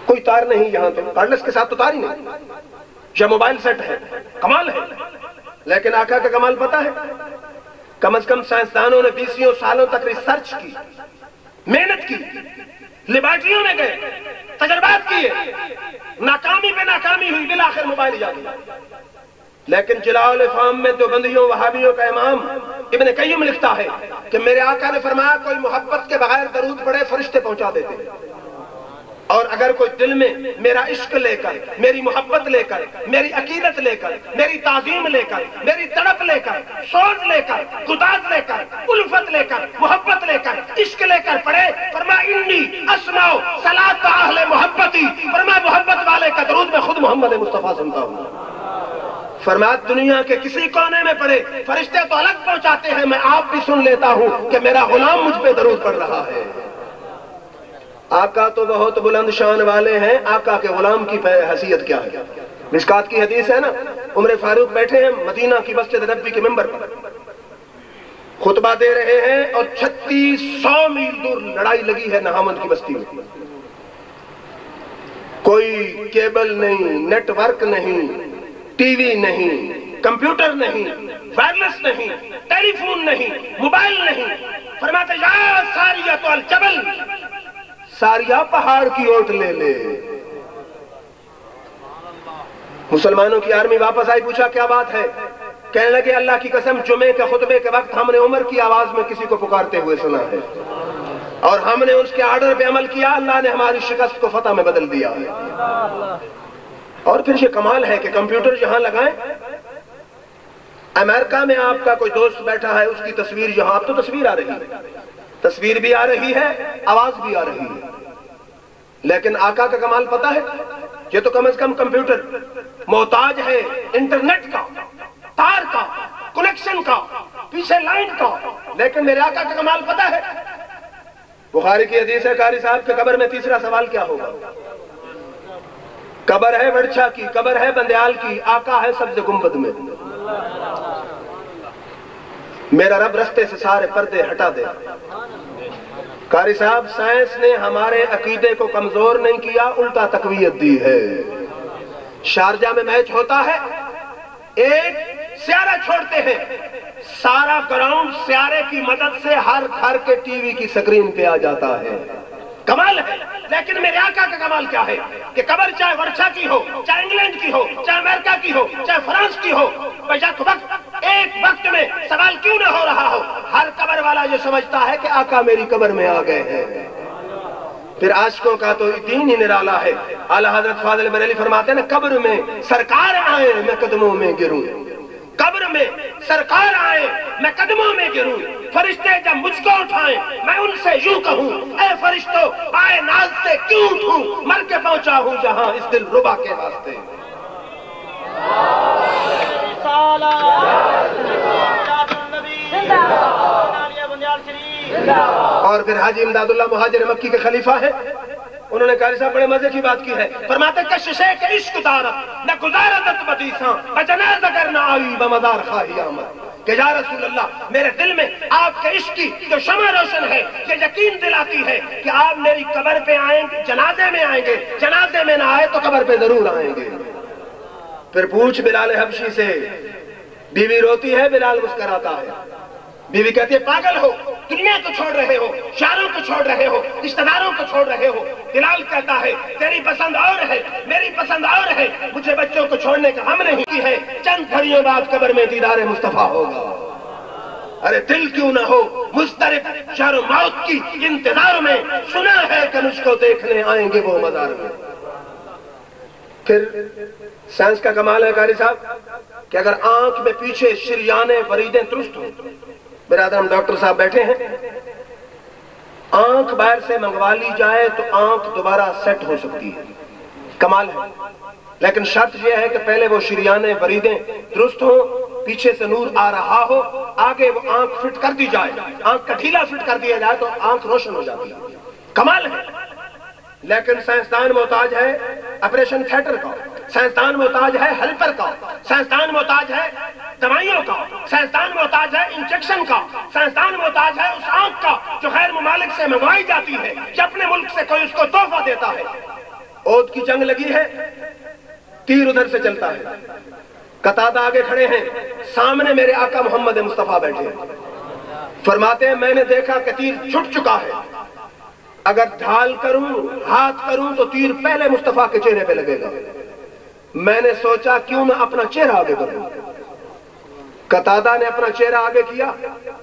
[SPEAKER 4] کوئی تار نہیں یہاں تو، کارڈلیس کے ساتھ تو تار ہی نہیں، یا موبائل سیٹ ہے۔ کمال ہے، لیکن آقا کا کمال پتہ ہے؟ کم از کم سائنسدانوں نے 20 سالوں تک ریسرچ کی، محنت کی، لیبارٹریوں میں گئے، تجربات کیے، ناکامی پہ ناکامی ہوئی، بالآخر موبائل ایجاد ہوا۔ لیکن جلاء الافہام میں دیوبندیوں وہابیوں کا امام ابن قیم لکھتا ہے کہ میرے آقا نے فرمایا کوئی محبت کے بغیر درود پڑھے فرشتے پہنچا دیتے ہیں، اور اگر کوئی دل میں میرا عشق لے کر، میری محبت لے کر، میری عقیدت لے کر، میری تعظیم لے کر، میری تڑپ لے کر، سوز لے کر، گداز لے کر، الفت لے کر، محبت لے کر، عشق لے کر پڑھے، فرمایا انی فرمایا دنیا کے کسی کونے میں پڑے، فرشتے تو الگ پہنچاتے ہیں، میں آپ بھی سن لیتا ہوں کہ میرا غلام مجھ پہ درود پڑھ رہا ہے۔ آقا تو بہت بلند شان والے ہیں، آقا کے غلام کی حیثیت کیا ہے؟ مشکات کی حدیث ہے نا، عمر فاروق بیٹھے ہیں مدینہ کی مسجد نبوی کے ممبر پر، خطبہ دے رہے ہیں اور 3600 میل دور لڑائی لگی ہے نہامند کی بستی میں، کوئی کیبل نہیں، نیٹ ورک نہیں، ٹی وی نہیں، کمپیوٹر نہیں، وائرلیس نہیں، ٹیلی فون نہیں، موبائل نہیں۔ فرماتے یا ساریہ تو الجبل، ساریہ پہاڑ کی اوٹ لے لے۔ مسلمانوں کی آرمی واپس آئی، پوچھا کیا بات ہے؟ کہنے لگے اللہ کی قسم جمعے کے خطبے کے وقت ہم نے عمر کی آواز میں کسی کو پکارتے ہوئے سنا ہے، اور ہم نے اس کے آرڈر پہ عمل کیا، اللہ نے ہماری شکست کو فتح میں بدل دیا ہے۔ اور پھر یہ کمال ہے کہ کمپیوٹر جہاں لگائیں، امریکہ میں آپ کا کوئی دوست بیٹھا ہے، اس کی تصویر یہاں، اب تو تصویر آ رہی ہے، تصویر بھی آ رہی ہے، آواز بھی آ رہی ہے، لیکن آقا کا کمال پتہ ہے؟ یہ تو کم از کم کمپیوٹر محتاج ہے انٹرنیٹ کا، تار کا، کنیکشن کا، پیچھے لائن کا، لیکن میرے آقا کا کمال پتہ ہے؟ بخاری کی حدیث ہے، قاری صاحب کے قبر میں تیسرا سوال کیا ہوگا؟ قبر ہے وڑچھا کی، قبر ہے بندیال کی، آقا ہے سبز گنبد میں۔ میرا رب رستے سے سارے پردے ہٹا دے۔ قاری صاحب سائنس نے ہمارے عقیدے کو کمزور نہیں کیا، الٹا تقویت دی ہے۔ شارجہ میں میچ ہوتا ہے، ایک سیارہ چھوڑتے ہیں، سارا گراؤنڈ سیارے کی مدد سے ہر گھر کے ٹی وی کی سکرین پہ آ جاتا ہے، کمال ہے۔ لیکن میرے آقا کا کمال کیا ہے کہ قبر چاہے ورشا کی ہو، چاہے انگلینڈ کی ہو، چاہے امریکہ کی ہو، چاہے فرانس کی ہو، ایک وقت میں سوال کیوں نہ ہو رہا ہو، ہر قبر والا یہ سمجھتا ہے کہ آقا میری قبر میں آ گئے ہیں۔ پھر عاشقوں کا تو دین ہی نرالا ہے۔ اعلیٰ حضرت فاضل بریلوی فرماتے ہیں نا، قبر میں سرکار آئے میں قدموں میں گروں، قبر میں سرکار آئے میں قدموں میں گروں، فرشتے جب مجھ کو اٹھائیں میں ان سے یوں کہوں، اے فرشتوں پائے ناز سے کیوں اٹھوں، مر کے پہنچا ہوں جہاں اس دل ربا کے واسطے۔ اور پھر حاجی امداد اللہ مہاجر مکی کے خلیفہ ہیں، انہوں نے قاری صاحب بڑے مزے کی بات کی ہے، فرماتے کششے کے عشق دارت نہ گزارت بدیساں بجناز اگر نہ آئی بمدار خواہی آمد، کہ یا رسول اللہ میرے دل میں آپ کے عشق کی جو شمع روشن ہے یہ یقین دلاتی ہے کہ آپ میری قبر پہ آئیں گے، جنازے میں آئیں گے، جنازے میں نہ آئے تو قبر پہ ضرور آئیں گے۔ پھر پوچھ بلال حبشی سے، بیوی روتی ہے، بلال مسکراتا ہے، بیوی کہتی ہے پاگل ہو، دنیا کو چھوڑ رہے ہو، شہروں کو چھوڑ رہے ہو، رشتہ داروں کو چھوڑ رہے ہو۔ بلال کہتا ہے تیری پسند اور ہے، میری پسند اور ہے، مجھے بچوں کو چھوڑنے کا غم نہیں کی ہے، چند گھڑیوں بعد قبر میں دیدار مصطفیٰ ہوگا۔ ارے دل کیوں نہ ہو مضطرب شہر و موت کی انتظار میں، سنا ہے کہ مجھ کو دیکھنے آئیں گے وہ مزار میں۔ پھر سائنس کا کمال ہے قاری صاحب کہ اگر آنکھ میں پیچھے شریان وریدیں درست ہوں، برادرم ڈاکٹر صاحب بیٹھے ہیں، آنکھ باہر سے منگوا لی جائے تو آنکھ دوبارہ سیٹ ہو سکتی ہے، کمال ہے، لیکن شرط یہ ہے کہ پہلے وہ شریان وریدیں درست ہوں، پیچھے سے نور آ رہا ہو، آگے وہ آنکھ فٹ کر دی جائے، آنکھ کا ڈھیلا فٹ کر دیا جائے تو آنکھ روشن ہو جاتی ہے، کمال ہے۔ لیکن سائنسدان محتاج ہے آپریشن تھیٹر کا، سائنسدان محتاج ہے ہیلپر کا، سائنسدان محتاج ہے دوائیوں کا، سائنسدان محتاج ہے انجیکشن کا، سائنسدان محتاج ہے اس آنکھ کا جو غیر ممالک سے منگوائی جاتی ہے کہ اپنے ملک سے کوئی اس کو تحفہ دیتا ہے۔ عہد کی جنگ لگی ہے، تیر ادھر سے چلتا ہے، قتادہ آگے کھڑے ہیں، سامنے میرے آقا محمد مصطفیٰ بیٹھے ہیں، فرماتے ہیں میں نے دیکھا کہ تیر چھٹ چکا ہے، اگر ڈھال کروں ہاتھ کروں تو تیر پہلے مصطفیٰ کے چہرے پہ لگے گا، میں نے سوچا کیوں نہ اپنا چہرہ آگے کروں، قتادہ نے اپنا چہرہ آگے کیا،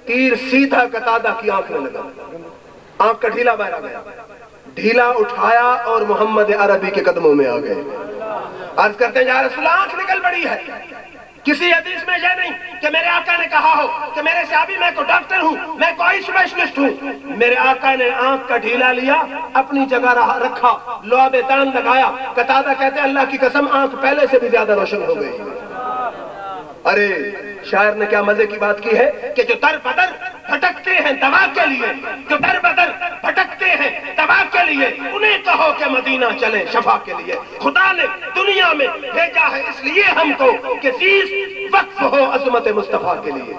[SPEAKER 4] تیر سیدھا قتادہ کی آنکھ میں لگا، آنکھ کا ڈھیلا باہر آ گیا، ڈھیلا اٹھایا اور محمد عربی کے قدموں میں آ گئے۔ عرض کرتے ہیں یا رسول اللہ آنکھ نکل پڑی ہے، کسی حدیث میں یہ نہیں کہ میرے آقا نے کہا ہو کہ میرے صحابی میں کوئی ڈاکٹر ہوں، میں کوئی اسپیشلسٹ ہوں، میرے آقا نے آنکھ کا ڈھیلا لیا، اپنی جگہ رکھا، لعاب تان لگایا، قتادہ کہتے ہیں اللہ کی قسم آنکھ پہلے سے بھی زیادہ روشن ہو گئی۔ ارے شاعر نے کیا مزے کی بات کی ہے کہ جو در بدر بھٹکتے ہیں دوا کے لیے، جو در بدر بھٹکتے ہیں دوا کے لیے، انہیں کہو کہ مدینہ چلیں شفا کے لیے۔ خدا نے دنیا میں بھیجا ہے اس لیے ہم کو کہ زیست وقف ہو عظمت مصطفیٰ کے لیے۔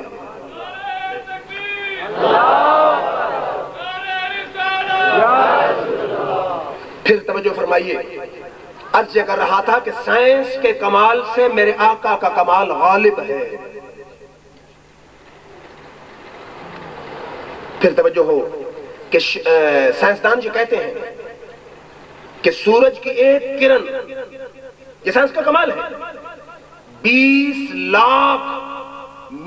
[SPEAKER 4] پھر توجہ فرمائیے، عرض یہ کر رہا تھا کہ سائنس کے کمال سے میرے آقا کا کمال غالب ہے۔ پھر توجہ ہو کہ سائنسدان جو کہتے ہیں کہ سورج کی ایک کرن، یہ سائنس کا کمال ہے، 20 لاکھ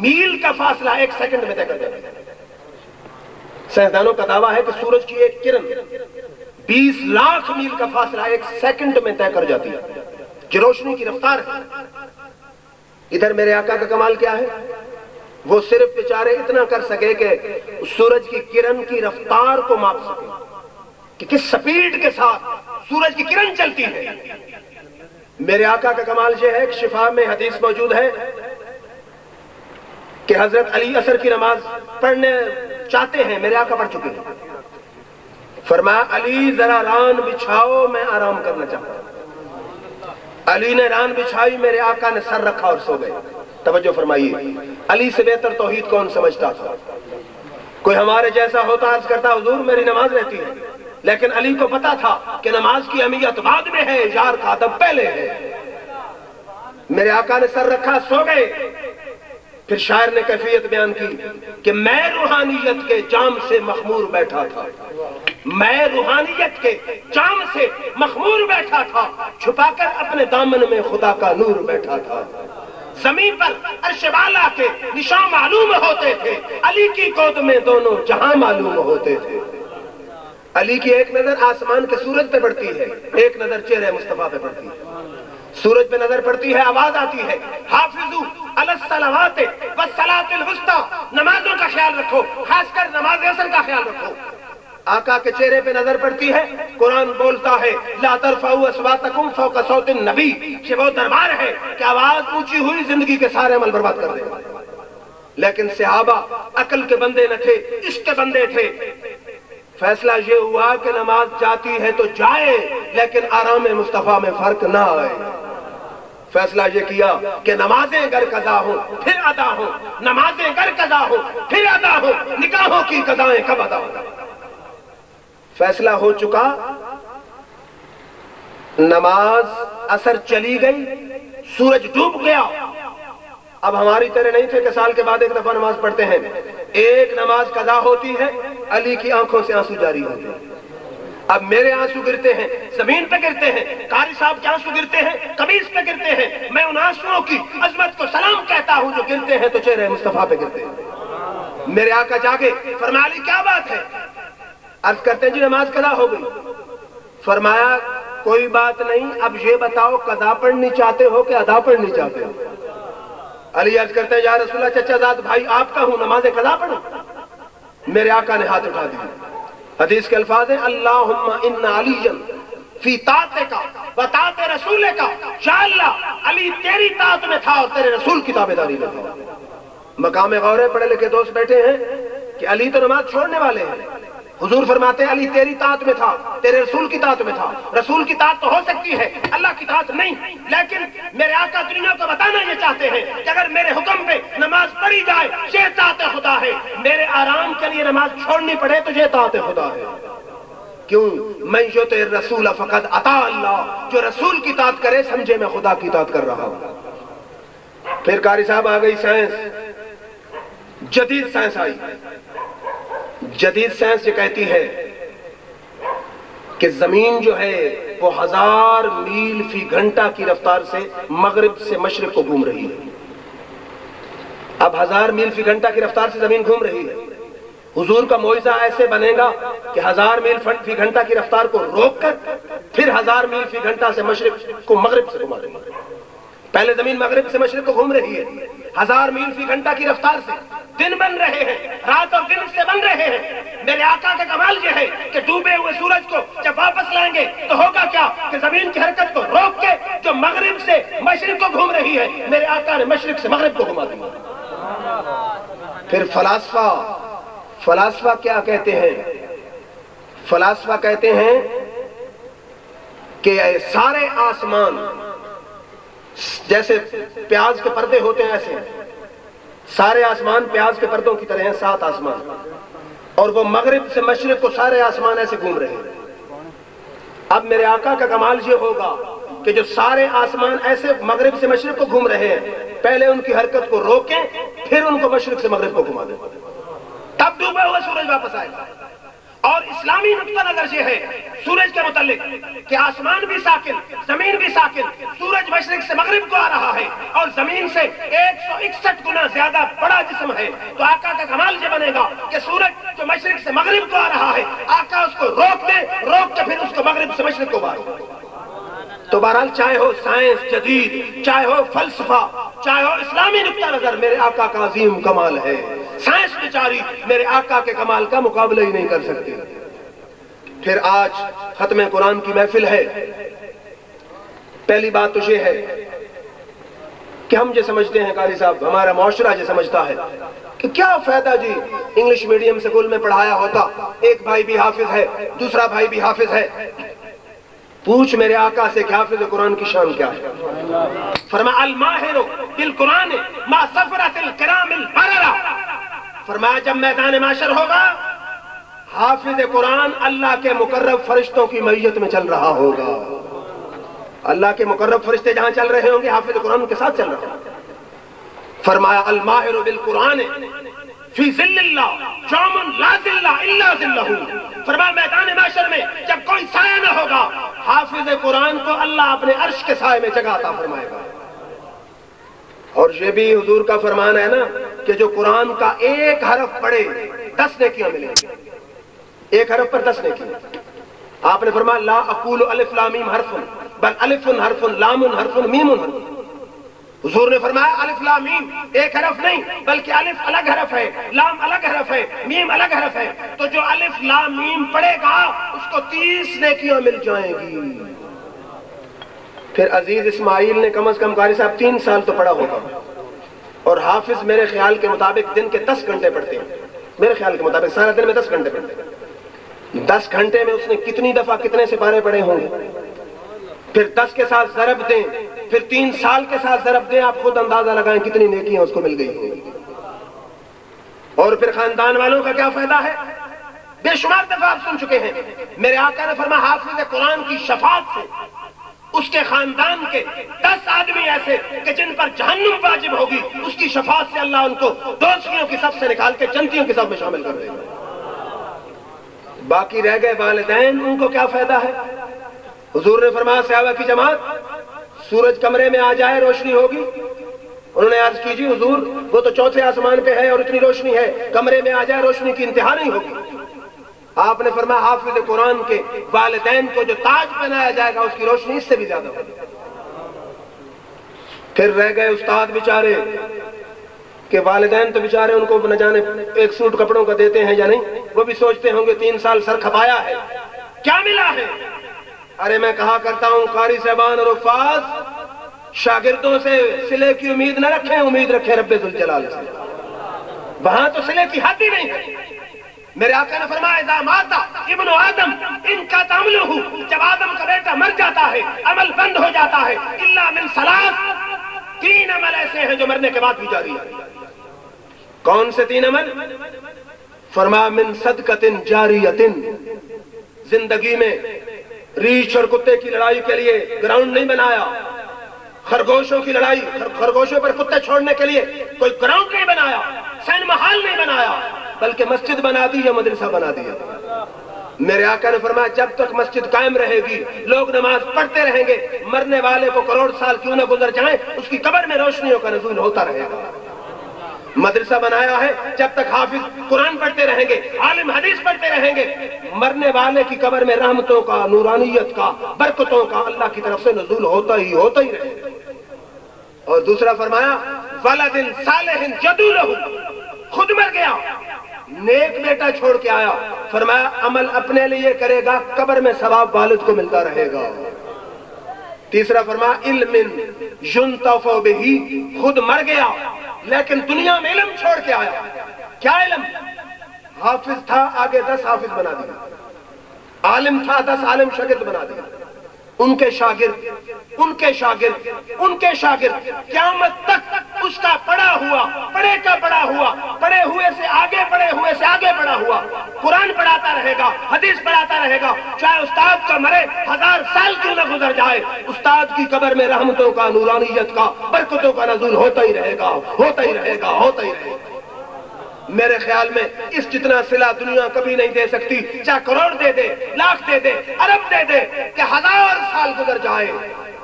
[SPEAKER 4] میل کا فاصلہ ایک سیکنڈ میں طے کر دیتا ہے۔ سائنسدانوں کا دعویٰ ہے کہ سورج کی ایک کرن 20 لاکھ میل کا فاصلہ ایک سیکنڈ میں طے کر جاتی ہے، جو روشنی کی رفتار ہے۔ ادھر میرے آقا کا کمال کیا ہے؟ وہ صرف بیچارے اتنا کر سکے کہ سورج کی کرن کی رفتار کو ماپ سکے کہ کس سپیڈ کے ساتھ سورج کی کرن چلتی ہے۔ میرے آقا کا کمال یہ ہے کہ شفا میں حدیث موجود ہے کہ حضرت علی عصر کی نماز پڑھنے چاہتے ہیں، میرے آقا پڑھ چکے ہیں، فرمایا علی ذرا ران بچھاؤ میں آرام کرنا چاہتا ہوں۔ علی نے ران بچھائی، میرے آقا نے سر رکھا اور سو گئے۔ توجہ فرمائیے، علی سے بہتر توحید کون سمجھتا تھا؟ کوئی ہمارے جیسا ہوتا عرض کرتا حضور میری نماز رہتی ہے، لیکن علی کو پتا تھا کہ نماز کی اہمیت بعد میں ہے، یار کا ادب پہلے ہے۔ میرے آقا نے سر رکھا، سو گئے۔ پھر شاعر نے کیفیت بیان کی کہ میں روحانیت کے جام سے مخمور بیٹھا تھا، میں روحانیت کے جام سے مخمور بیٹھا تھا، چھپا کر اپنے دامن میں خدا کا نور بیٹھا تھا۔ زمین پر عرش والا کے نشان معلوم ہوتے تھے، علی کی گود میں دونوں جہاں معلوم ہوتے تھے۔ علی کی ایک نظر آسمان کے سورج پہ پڑتی ہے، ایک نظر چہرے مصطفیٰ پہ پڑتی ہے۔ سورج پہ نظر پڑتی ہے، آواز آتی ہے حافظو علی الصلوات والصلاۃ الوسطی، نمازوں کا خیال رکھو، خاص کر نماز عصر کا خیال رکھو۔ آقا کے چہرے پہ نظر پڑتی ہے، قرآن بولتا ہے لا ترفعوا اصواتکم فوق صوت النبی، کہ وہ دربار ہے کہ آواز اونچی ہوئی زندگی کے سارے عمل برباد کر دے گا۔ لیکن صحابہ عقل کے بندے نہ تھے، عشق کے بندے تھے۔ فیصلہ یہ ہوا کہ نماز جاتی ہے تو جائے، لیکن آرام مصطفیٰ میں فرق نہ آئے۔ فیصلہ یہ کیا کہ نمازیں گر قضا ہوں پھر ادا ہوں، نمازیں گر قضا ہوں پھر ادا ہوں، نکاحوں کی قضائیں کب ادا ہوں۔ فیصلہ ہو چکا، نماز عصر چلی گئی، سورج ڈوب گیا۔ اب ہماری طرح نہیں تھے کہ سال کے بعد ایک دفعہ نماز پڑھتے ہیں، ایک نماز قضا ہوتی ہے، علی کی آنکھوں سے آنسو جاری ہوتے ہیں۔ اب میرے آنسو گرتے ہیں، زمین پہ گرتے ہیں، قاری صاحب کے آنسو گرتے ہیں، قمیص پہ گرتے ہیں، میں ان آنسوؤں کی عظمت کو سلام کہتا ہوں جو گرتے ہیں تو چہرے مصطفیٰ پہ گرتے ہیں۔ میرے آقا جاگے، فرمایا علی کیا بات ہے؟ عرض کرتے ہیں جی نماز قضا ہو گئی۔ فرمایا کوئی بات نہیں، اب یہ بتاؤ قضا پڑھنی چاہتے ہو کہ ادا پڑھنی چاہتے ہو؟ علی عرض کرتے ہیں یا رسول اللہ چچا زاد بھائی آپ کا ہوں، نماز قضا پڑھو۔ میرے آقا نے ہاتھ اٹھا دیا۔ حدیث کے الفاظ ہیں اللہم ان علی فی طاعتک و طاعت رسولک، یا اللہ علی تیری طاعت میں تھا اور تیرے رسول کی تابعداری میں تھا۔ مقام غور ہے، پڑھے لکھے دوست بیٹھے ہیں کہ علی تو نماز چھوڑنے والے ہیں، حضور فرماتے ہیں علی تیری طاعت میں تھا، تیرے رسول کی طاعت میں تھا۔ رسول کی طاعت تو ہو سکتی ہے، اللہ کی طاعت نہیں، لیکن میرے آقا دنیا کو بتانا یہ چاہتے ہیں کہ اگر میرے حکم پہ نماز پڑھی جائے یہ طاعت خدا ہے، میرے آرام کے لیے نماز چھوڑنی پڑے تو یہ طاعت خدا ہے۔ کیوں؟ من یطع الرسول فقد اطاع اللہ، جو رسول کی طاعت کرے سمجھے میں خدا کی طاعت کر رہا ہوں۔ پھر قاری صاحب آ گئی سائنس، جدید سائنس آئی۔ جدید سائنس یہ کہتی ہے کہ زمین جو ہے وہ 1000 میل فی گھنٹہ کی رفتار سے مغرب سے مشرق کو گھوم رہی ہے۔ اب 1000 میل فی گھنٹہ کی رفتار سے زمین گھوم رہی ہے، حضور کا معجزہ ایسے بنے گا کہ 1000 میل فی گھنٹہ کی رفتار کو روک کر پھر 1000 میل فی گھنٹہ سے مشرق کو مغرب سے گھما دیں گے۔ پہلے زمین مغرب سے مشرق کو گھوم رہی ہے 1000 میل فی گھنٹہ کی رفتار سے، دن بن رہے ہیں، رات اور دن سے بن رہے ہیں۔ میرے آقا کا کمال یہ ہے کہ ڈوبے ہوئے سورج کو جب واپس لائیں گے تو ہوگا کیا کہ زمین کی حرکت کو روک کے جو مغرب سے مشرق کو گھوم رہی ہے، میرے آقا نے مشرق سے مغرب کو گھما دیا۔ پھر فلاسفہ کیا کہتے ہیں؟ فلاسفہ کہتے ہیں کہ سارے آسمان جیسے پیاز کے پردے ہوتے ہیں، ایسے سارے آسمان پیاز کے پردوں کی طرح ہیں، 7 آسمان، اور وہ مغرب سے مشرق کو سارے آسمان ایسے گھوم رہے ہیں۔ اب میرے آقا کا کمال یہ ہوگا کہ جو سارے آسمان ایسے مغرب سے مشرق کو گھوم رہے ہیں، پہلے ان کی حرکت کو روکیں، پھر ان کو مشرق سے مغرب کو گھما دیں، تب ڈوبا ہوا سورج واپس آئے گا۔ اور اسلامی نقطہ نظر یہ ہے سورج کے متعلق کہ آسمان بھی ساکن، زمین بھی ساکن، سورج مشرق سے مغرب کو آ رہا ہے اور زمین سے 161 گنا زیادہ بڑا جسم ہے، تو آقا کا کمال یہ بنے گا کہ سورج جو مشرق سے مغرب کو آ رہا ہے، آقا اس کو روک دے، روک کے پھر اس کو مغرب سے مشرق کو مارے۔ تو بہرحال چاہے ہو سائنس جدید، چاہے ہو فلسفہ، چاہے ہو اسلامی نقطہ نظر، میرے آقا کا عظیم کمال ہے۔ سائنس بیچاری میرے آقا کے کمال کا مقابلہ ہی نہیں کر سکتی۔ پھر آج ختم قرآن کی محفل ہے۔ پہلی بات تو یہ ہے کہ ہم جو سمجھتے ہیں قاری صاحب، ہمارا معاشرہ جو سمجھتا ہے کہ کیا فائدہ جی انگلش میڈیم سکول میں پڑھایا ہوتا، ایک بھائی بھی حافظ ہے، دوسرا بھائی بھی حافظ ہے۔ پوچھ میرے آقا سے کہ حافظ قرآن کی شان کیا ہے؟ فرمایا الماہر بالقرآن ما سفرت الکرام البررہ، فرمایا جب میدان معاشر ہوگا حافظ قرآن اللہ کے مقرب فرشتوں کی معیت میں چل رہا ہوگا۔ اللہ کے مقرب فرشتے جہاں چل رہے ہوں گے حافظ قرآن کے ساتھ چل رہا ہوگا۔ فرمایا الماہر بالقرآن فی ظل اللہ یوم لا ظل الا ظلہ، فرمایا میدان معاشر میں جب کوئی سایہ نہ ہوگا حافظ قرآن کو اللہ اپنے عرش کے سائے میں جگہ عطا فرمائے گا۔ اور یہ بھی حضور کا فرمان ہے نا کہ جو قرآن کا ایک حرف پڑھے 10 نیکیاں ملیں گی، ایک حرف پر 10 نیکیاں۔ آپ نے فرمایا لا اقول الف لام میم حرف بل الف حرف لام حرف میم حرف۔ حضور نے فرمایا الف لام میم ایک حرف نہیں بلکہ الف الگ حرف ہے، لام الگ حرف ہے، میم الگ حرف ہے، تو جو الف لام میم پڑھے گا اس کو 30 نیکیاں مل جائیں گی۔ پھر عزیز اسماعیل نے کم از کم قاری صاحب 3 سال تو پڑھا ہوگا، اور حافظ میرے خیال کے مطابق دن کے 10 گھنٹے پڑھتے ہیں، میرے خیال کے مطابق سارا دن میں 10 گھنٹے پڑھتے ہیں۔ 10 گھنٹے میں اس نے کتنی دفعہ کتنے سپارے پڑھے ہوں گے؟ پھر 10 کے ساتھ ضرب دیں، پھر 3 سال کے ساتھ ضرب دیں، آپ خود اندازہ لگائیں کتنی نیکیاں اس کو مل گئی ہوں گی۔ اور پھر خاندان والوں کا کیا فائدہ ہے؟ بے شمار دفعہ آپ سن چکے ہیں، میرے آقا نے فرمایا حافظ قرآن کی شفاعت سے اس کے خاندان کے 10 آدمی ایسے کہ جن پر جہنم واجب ہوگی، اس کی شفاعت سے اللہ ان کو دوزخیوں کی صف سے نکال کے جنتیوں کی صف میں شامل کر دے گا۔ باقی رہ گئے والدین، ان کو کیا فائدہ ہے؟ حضور نے فرمایا صحابہ کی جماعت سورج کمرے میں آ جائے روشنی ہوگی؟ انہوں نے عرض کی جی حضور وہ تو 4تھے آسمان پہ ہے اور اتنی روشنی ہے، کمرے میں آ جائے روشنی کی انتہا نہیں ہوگی۔ آپ نے فرمایا حافظ قرآن کے والدین کو جو تاج پہنایا جائے گا اس کی روشنی اس سے بھی زیادہ ہوگی۔ پھر رہ گئے استاد بیچارے کہ والدین تو بیچارے ان کو نہ جانے ایک سوٹ کپڑوں کا دیتے ہیں یا نہیں، وہ بھی سوچتے ہوں گے 3 سال سر کھپایا ہے کیا ملا ہے؟ ارے میں کہا کرتا ہوں قاری صاحبان اور حفاظ شاگردوں سے صلے کی امید نہ رکھیں، امید رکھیں رب ذوالجلال سے، وہاں تو صلے کی حد ہی نہیں ہے۔ میرے آقا نے فرمایا اذا مات ابن آدم ان کا تعملہ، جب آدم کا بیٹا مر جاتا ہے عمل بند ہو جاتا ہے، الا من ثلاث، 3 عمل ایسے ہیں جو مرنے کے بعد بھی جاری ہے۔ کون سے 3 عمل؟ فرمایا من صدقۃ جاریۃ، زندگی میں ریچھ اور کتے کی لڑائی کے لیے گراؤنڈ نہیں بنایا، خرگوشوں کی لڑائی، خرگوشوں پر کتے چھوڑنے کے لیے کوئی گراؤنڈ نہیں بنایا، سینما ہال نہیں بنایا، بلکہ مسجد بنا دی یا مدرسہ بنا دیا۔ میرے آقا نے فرمایا جب تک مسجد قائم رہے گی لوگ نماز پڑھتے رہیں گے، مرنے والے کو کروڑ سال کیوں نہ گزر جائیں اس کی قبر میں روشنیوں کا نزول ہوتا رہے گا۔ مدرسہ بنایا ہے جب تک حافظ قرآن پڑھتے رہیں گے، عالم حدیث پڑھتے رہیں گے، مرنے والے کی قبر میں رحمتوں کا، نورانیت کا، برکتوں کا اللہ کی طرف سے نزول ہوتا ہی رہے گا۔ اور دوسرا فرمایا ولدن صالح یدعو لہ، خود مر گیا، نیک بیٹا چھوڑ کے آیا، فرمایا عمل اپنے لیے کرے گا، قبر میں ثواب والد کو ملتا رہے گا۔ تیسرا فرمایا علم ينتفع بہ، خود مر گیا لیکن دنیا میں علم چھوڑ کے آیا۔ کیا علم؟ حافظ تھا، آگے 10 حافظ بنا دیا، عالم تھا، 10 عالم شاگرد بنا دیا، ان کے شاگرد قیامت تک اس کا پڑھا ہوا، پڑھے کا پڑھا ہوا، پڑھے ہوئے سے آگے پڑھا ہوا قرآن پڑھاتا رہے گا، حدیث پڑھاتا رہے گا، چاہے استاد کا مرے 1000 سال کیوں نہ گزر جائے، استاد کی قبر میں رحمتوں کا، نورانیت کا، برکتوں کا نزول ہوتا ہی رہے گا۔ میرے خیال میں اس جتنا صلہ دنیا کبھی نہیں دے سکتی، چاہے کروڑ دے دے، لاکھ دے دے، ارب دے دے، کہ 1000 سال گزر جائے،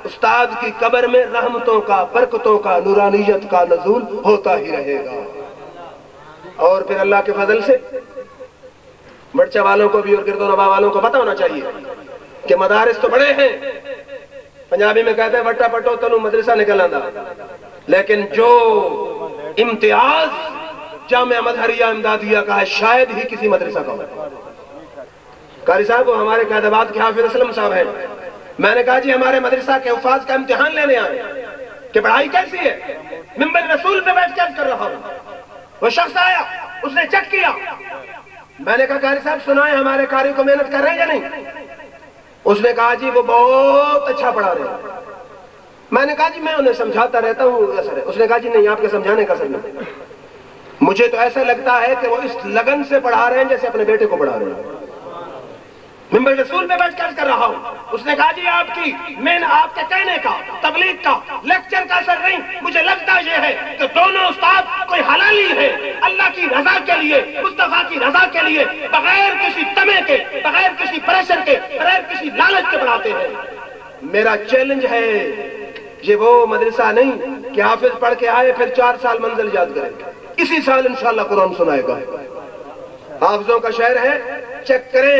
[SPEAKER 4] استاد کی قبر میں رحمتوں کا، برکتوں کا، نورانیت کا نزول ہوتا ہی رہے گا۔ اور پھر اللہ کے فضل سے بڑچہ والوں کو بھی اور گرد و نواح والوں کو پتہ ہونا چاہیے کہ مدارس تو بڑے ہیں، پنجابی میں کہتے ہیں وٹا پٹو تنو مدرسہ نکل آندا، لیکن جو امتیاز جامعہ مظہریہ امدادیہ کا ہے شاید ہی کسی مدرسہ کا ہو۔ قاری صاحب وہ ہمارے قائد آباد کے حافظ اسلم صاحب ہیں، میں نے کہا جی ہمارے مدرسہ کے حفاظ کا امتحان لینے آئے کہ پڑھائی کیسی ہے، منبر رسول پہ بیٹھ چیک کر رہا ہوں، وہ شخص آیا، اس نے چیک کیا، میں نے کہا قاری صاحب سنائیں ہمارے قاری کو محنت کر رہے ہیں یا نہیں؟ اس نے کہا جی وہ بہت اچھا پڑھا رہے ہیں۔ میں نے کہا جی میں انہیں سمجھاتا رہتا ہوں اثر ہے۔ اس نے کہا جی نہیں، آپ کے سمجھانے کا اثر نہیں، مجھے تو ایسا لگتا ہے کہ وہ اس لگن سے پڑھا رہے ہیں جیسے اپنے بیٹے کو پڑھا رہے ہیں۔ منبر رسول پہ بیٹھ کر رہا ہوں، اس نے کہا جی آپ کے کہنے کا، تبلیغ کا، لیکچر کا اثر نہیں، مجھے لگتا یہ ہے کہ دونوں استاد کوئی حلالی ہے، اللہ کی رضا کے لیے، مصطفیٰ کی رضا کے لیے، بغیر کسی تمے کے، بغیر کسی پریشر کے، بغیر کسی لالچ کے پڑھاتے ہیں۔ میرا چیلنج ہے یہ وہ مدرسہ نہیں کہ حافظ پڑھ کے آئے پھر 4 سال منزل یاد کرے، اسی سال انشاءاللہ قرآن سنائے گا۔ حافظوں کا شعر ہے، چیک کریں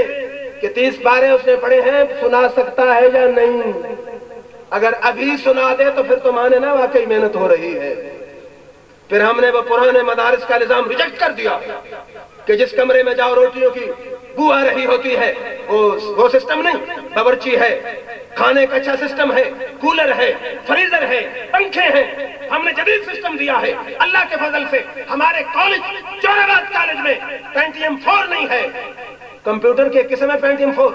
[SPEAKER 4] کہ 30 پارے اس نے پڑھے ہیں، سنا سکتا ہے یا نہیں، اگر ابھی سنا دے تو پھر تو مانے نا واقعی محنت ہو رہی ہے۔ پھر ہم نے وہ پرانے مدارس کا نظام ریجیکٹ کر دیا کہ جس کمرے میں جاؤ روٹیوں کی بو آ رہی ہوتی ہے، وہ سسٹم نہیں، باورچی ہے، کھانے کا اچھا سسٹم ہے، کولر ہے، فریزر ہے، پنکھے ہیں، ہم نے جدید سسٹم دیا ہے۔ اللہ کے فضل سے ہمارے کالج، جوراباد کالج میں پینٹیم 4 نہیں ہے، کمپیوٹر کے قسم ہے پینٹیم 4،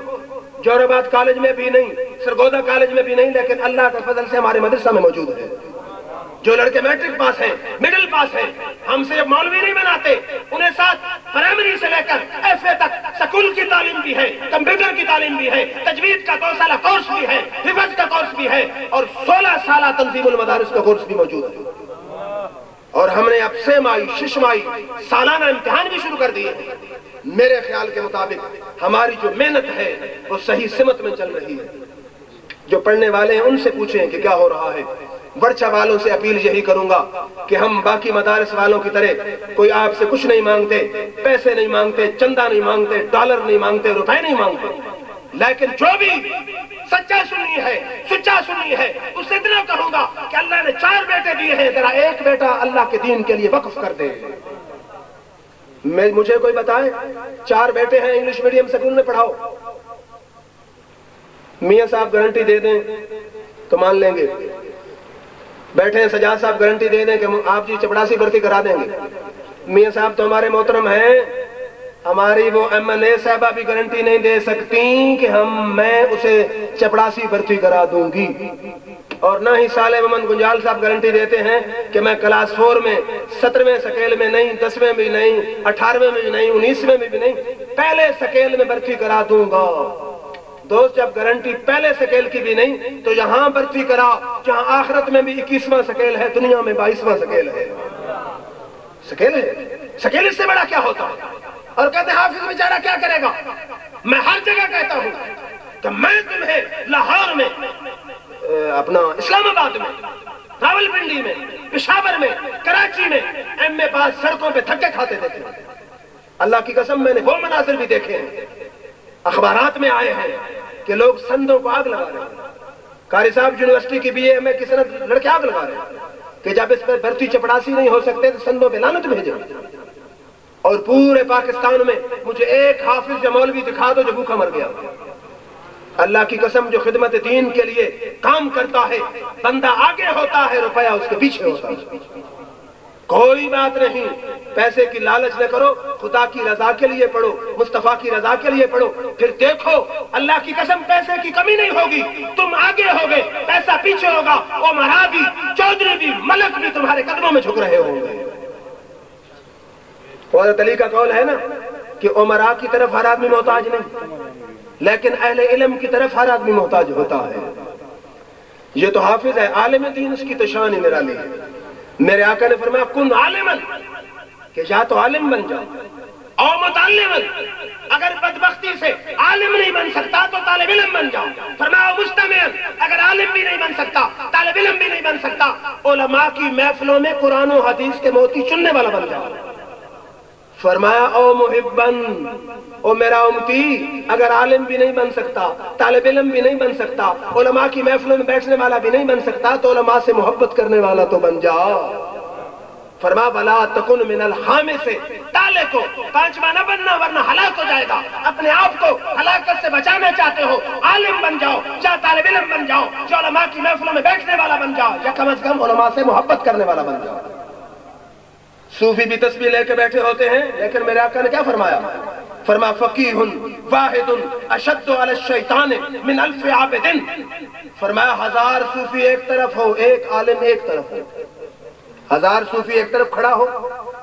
[SPEAKER 4] جوراباد کالج میں بھی نہیں، سرگودا کالج میں بھی نہیں، لیکن اللہ کے فضل سے ہمارے مدرسہ میں موجود ہے۔ جو لڑکے میٹرک پاس ہیں، مڈل پاس ہیں، ہم صرف مولوی نہیں بناتے، انہیں ساتھ پرائمری سے لے کر ایف اے تک سکول کی تعلیم بھی ہے، کمپیوٹر کی تعلیم بھی ہے، تجوید کا 2 سالہ کورس بھی ہے، حفظ کا کورس بھی ہے، اور 16 سالہ تنظیم المدارس کا کورس بھی موجود ہے۔ اور ہم نے اب سیمائی، ششمائی، سالانہ امتحان بھی شروع کر دیے۔ میرے خیال کے مطابق ہماری جو محنت ہے وہ صحیح سمت میں چل رہی ہے۔ جو پڑھنے والے ہیں ان سے پوچھیں کہ کیا ہو رہا ہے۔ ورچہ والوں سے اپیل یہی کروں گا کہ ہم باقی مدارس والوں کی طرح کوئی آپ سے کچھ نہیں مانگتے، پیسے نہیں مانگتے، چندہ نہیں مانگتے، ڈالر نہیں مانگتے، روپے نہیں مانگتے، لیکن جو بھی سچا سنی ہے، سچا سنی ہے، اس سے اتنا کہوں گا کہ اللہ نے 4 بیٹے دیے ہیں، ذرا ایک بیٹا اللہ کے دین کے لیے وقف کر دے۔ مجھے کوئی بتائے 4 بیٹے ہیں انگلش میڈیم سکول میں پڑھاؤ، میاں صاحب گارنٹی دے دیں تو مان لیں گے، بیٹھے ہیں سجاد صاحب گارنٹی دے دیں کہ آپ جی چپڑاسی بھرتی کرا دیں گے، میاں صاحب تو ہمارے محترم ہیں، ہماری وہ ایم ایل اے صاحبہ بھی گارنٹی نہیں دے سکتی کہ میں اسے چپڑاسی بھرتی کرا دوں گی، اور نہ ہی صالح محمد گنجال صاحب گارنٹی دیتے ہیں کہ میں کلاس 4 میں 17ویں سکیل میں نہیں، 10ویں بھی نہیں، 18ویں میں بھی نہیں، 19ویں میں بھی نہیں، پہلے سکیل میں بھرتی کرا دوں گا۔ دوست جب گارنٹی پہلے سکیل کی بھی نہیں تو یہاں بھرتی کرا جہاں آخرت میں بھی 21واں سکیل ہے، دنیا میں 22واں سکیل ہے۔ سکیل ہے، سکیل اس سے بڑا کیا ہوتا ہے؟ اور کہتے ہیں حافظ بیچارہ کیا کرے گا؟ میں ہر جگہ کہتا ہوں کہ میں تمہیں لاہور میں، اپنا اسلام آباد میں، راولپنڈی میں، پشاور میں، کراچی میں ایم اے پاس سڑکوں پہ دھکے کھاتے دیکھے۔ اللہ کی قسم میں نے وہ مناظر بھی دیکھے ہیں، اخبارات میں آئے ہیں کہ لوگ سندوں کو آگ لگا رہے ہیں۔ قاری صاحب یونیورسٹی کی بی اے میں کی سند لڑکے آگ لگا رہے ہیں۔ کہ جب اس پر بھرتی چپڑاسی نہیں ہو سکتے تو سندوں پہ لعنت بھیجے، اور پورے پاکستان میں مجھے ایک حافظ یا مولوی دکھا دو جو بھوکا مر گیا۔ اللہ کی قسم جو خدمت دین کے لیے کام کرتا ہے، بندہ آگے ہوتا ہے، روپیہ اس کے پیچھے ہوتا ہے۔ کوئی بات نہیں، پیسے کی لالچ نہ کرو، خدا کی رضا کے لیے پڑھو، مصطفیٰ کی رضا کے لیے پڑھو، پھر دیکھو اللہ کی قسم پیسے کی کمی نہیں ہوگی، تم آگے ہوگے، پیسہ پیچھے ہوگا، امراء بھی، چودھری بھی، ملک بھی تمہارے قدموں میں جھک رہے ہوں گے۔ حضرت علی کا قول ہے نا کہ امراء کی طرف ہر آدمی محتاج نہیں، لیکن اہل علم کی طرف ہر آدمی محتاج ہوتا ہے۔ یہ تو حافظ ہے، عالم دین، اس کی تو شان ہی نرالی ہے۔ میرے آقا نے فرمایا کن عالمن، کہ یا تو عالم بن جاؤ، او متعلمن، اگر بدبختی سے عالم نہیں بن سکتا تو طالب علم بن جاؤ۔ فرمایا مستمعن، اگر عالم بھی نہیں بن سکتا، طالب علم بھی نہیں بن سکتا، علماء کی محفلوں میں قرآن و حدیث کے موتی چننے والا بن جاؤ۔ فرمایا او محبن، او میرا امتی، اگر عالم بھی نہیں بن سکتا، طالب علم بھی نہیں بن سکتا، علماء کی محفلوں میں بیٹھنے والا بھی نہیں بن سکتا، تو علماء سے محبت کرنے والا تو بن جا۔ فرمایا ولا تکن من الخامس، تالے کو پانچواں نہ بننا ورنہ ہلاک ہو جائے گا۔ اپنے آپ کو ہلاکت سے بچانا چاہتے ہو، عالم بن جاؤ، یا طالب علم بن جاؤ، جو علماء کی محفلوں میں بیٹھنے والا بن جاؤ، یا کم از کم علماء سے محبت کرنے والا بن جاؤ۔ صوفی بھی تسبیح لے کے بیٹھے ہوتے ہیں، لیکن میرے آقا نے کیا فرمایا؟ فرمایا فقیہ واحد اشد علی الشیطان من الف عابد، فرمایا ہزار صوفی ایک طرف ہو، ایک عالم ایک طرف ہو۔ ہزار صوفی ایک طرف کھڑا ہو،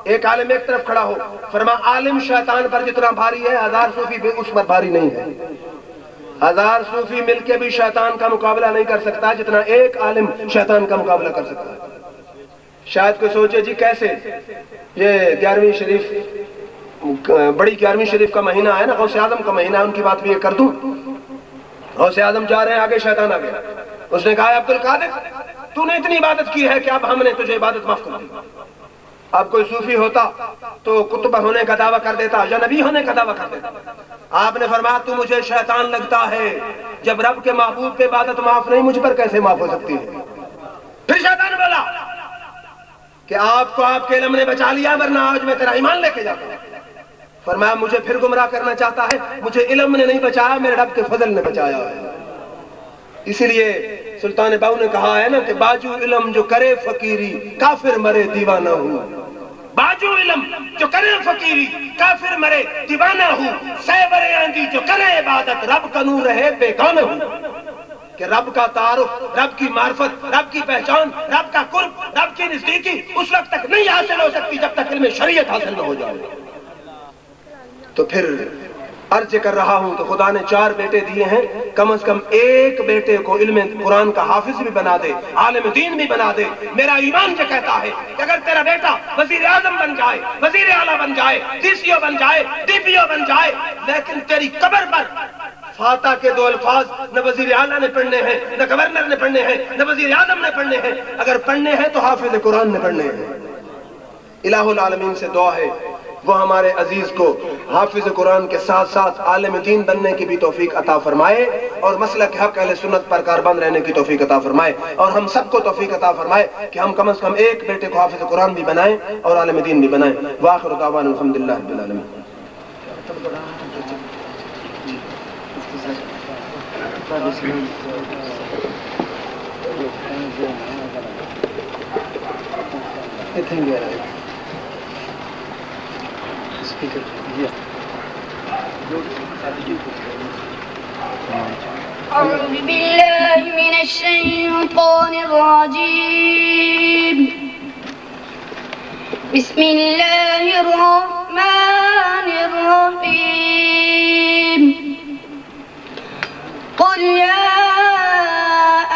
[SPEAKER 4] ایک عالم ایک طرف کھڑا ہو، فرمایا عالم شیطان پر جتنا بھاری ہے، ہزار صوفی بھی اس پر بھاری نہیں ہے۔ ہزار صوفی مل کے بھی شیطان کا مقابلہ نہیں کر سکتا جتنا ایک عالم شیطان کا مقابلہ کر سکتا ہے۔ شاید کوئی سوچے جی کیسے؟ یہ 11ویں شریف، بڑی 11ویں شریف کا مہینہ ہے نا، غوث اعظم کا مہینہ ہے، ان کی بات بھی یہ کر دوں۔ غوث اعظم جا رہے ہیں، آگے شیطان آ گیا، اس نے کہا عبد القادر تو نے اتنی عبادت کی ہے کہ اب ہم نے تجھے عبادت معاف کر دی۔ اب کوئی صوفی ہوتا تو کتب ہونے کا دعویٰ کر دیتا یا نبی ہونے کا دعویٰ کر دیتا۔ آپ نے فرمایا تو مجھے شیطان لگتا ہے، جب رب کے محبوب پہ عبادت معاف نہیں، مجھ پر کیسے معاف ہو سکتی ہے؟ پھر شیطان بولا کہ آپ کو آپ کے علم نے بچا لیا، ورنہ آج میں تیرا ایمان لے کے جاتا ہوں۔ فرمایا مجھے پھر گمراہ کرنا چاہتا ہے، مجھے علم نے نہیں بچایا، میرے رب کے فضل نے بچایا ہے۔ اسی لیے سلطان باؤ نے کہا ہے نا کہ باجو علم جو کرے فقیری، کافر مرے دیوانہ ہو۔ باجو علم جو کرے فقیری، کافر مرے دیوانہ ہو۔ سیبر آندھی جو کرے عبادت، رب کا نور رہے بیگانہ ہو۔ کہ رب کا تعارف، رب کی معرفت، رب کی پہچان، رب کا قرب، رب کی نزدیکی اس وقت تک نہیں حاصل ہو سکتی جب تک علم شریعت حاصل نہ ہو جائے۔ تو پھر عرض کر رہا ہوں کہ خدا نے 4 بیٹے دیے ہیں، کم از کم ایک بیٹے کو علم قرآن کا حافظ بھی بنا دے، عالم دین بھی بنا دے۔ میرا ایمان یہ کہتا ہے کہ اگر تیرا بیٹا وزیر اعظم بن جائے، وزیر اعلیٰ بن جائے، ڈی سی او بن جائے، ڈی پی او بن جائے، لیکن تیری قبر پر فاتح کے 2 الفاظ نہ وزیر اعلیٰ نے پڑھنے ہیں، نہ گورنر نے پڑھنے ہیں، نہ وزیر اعظم نے پڑھنے ہیں، اگر پڑھنے ہیں تو حافظ قرآن نے پڑھنے ہیں۔ الہ العالمین سے دعا ہے وہ ہمارے عزیز کو حافظ قرآن کے ساتھ ساتھ عالم دین بننے کی بھی توفیق عطا فرمائے، اور مسلک حق اہل سنت پر کاربند رہنے کی توفیق عطا فرمائے، اور ہم سب کو توفیق عطا فرمائے کہ ہم کم از کم ایک بیٹے کو حافظ قرآن بھی بنائیں اور عالم دین بھی بنائیں۔ وآخر دعوانا الحمدللہ رب العالمین۔
[SPEAKER 6] أعوذ بالله من الشيطان الرجيم بسم الله الرحمن الرحيم قل يا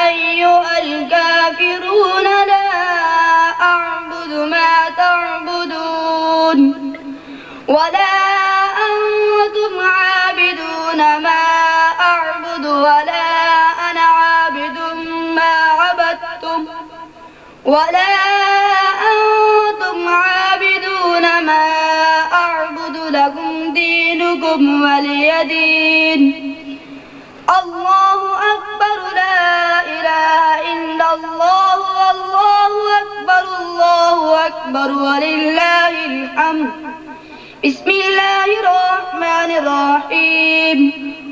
[SPEAKER 6] أيها الكافرون لا أعبد ما تعبدون ولا أنتم عابدون ما أعبد ولا أنا عابد ما عبدتم ولا أنتم عابدون ما أعبد لكم دينكم ولي دين الله أكبر لا إله إلا الله والله أكبر الله أكبر ولله الحمد بسم الله الرحمن الرحيم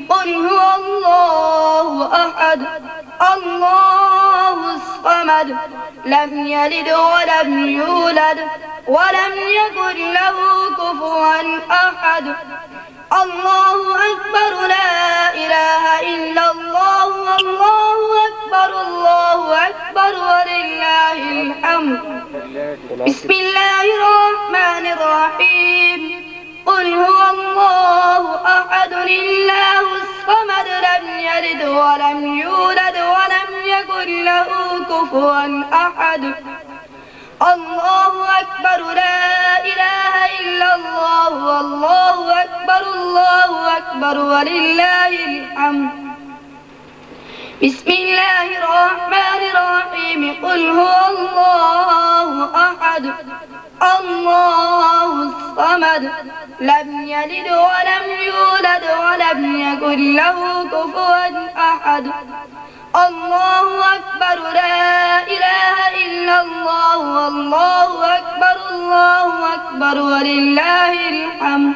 [SPEAKER 6] قل هو الله أحد الله الصمد لم يلد ولم يولد ولم يكن له كفوا أحد الله أكبر لا إله إلا الله والله أكبر الله أكبر ولله الحمد بسم الله الرحمن الرحيم قل هو الله أحد الله الصمد لم يلد ولم يولد ولم يكن له كفوا أحد الله أكبر لا إله إلا الله والله أكبر الله أكبر ولله الحمد بسم الله الرحمن الرحيم قل هو الله أحد الله الصمد لم يلد ولم يولد ولم يكن له كفوا أحد الله أكبر لا إله إلا الله والله أكبر الله أكبر ولله الحمد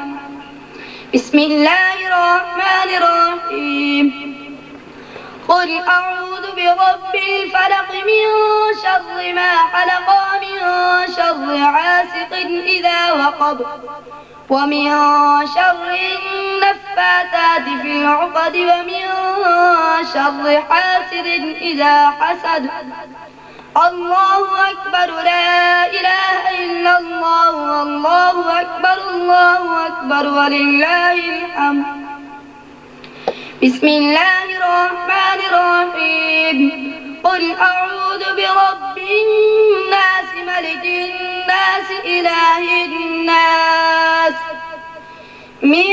[SPEAKER 6] بسم الله الرحمن الرحيم قل أعوذ برب الفلق من شر ما خلق ومن شر غاسق إذا وقب ومن شر النفاثات في العقد ومن شر حاسد إذا حسد الله أكبر لا إله إلا الله والله أكبر الله أكبر ولله الحمد بسم الله الرحمن الرحيم قل أعوذ برب الناس ملك الناس إله الناس من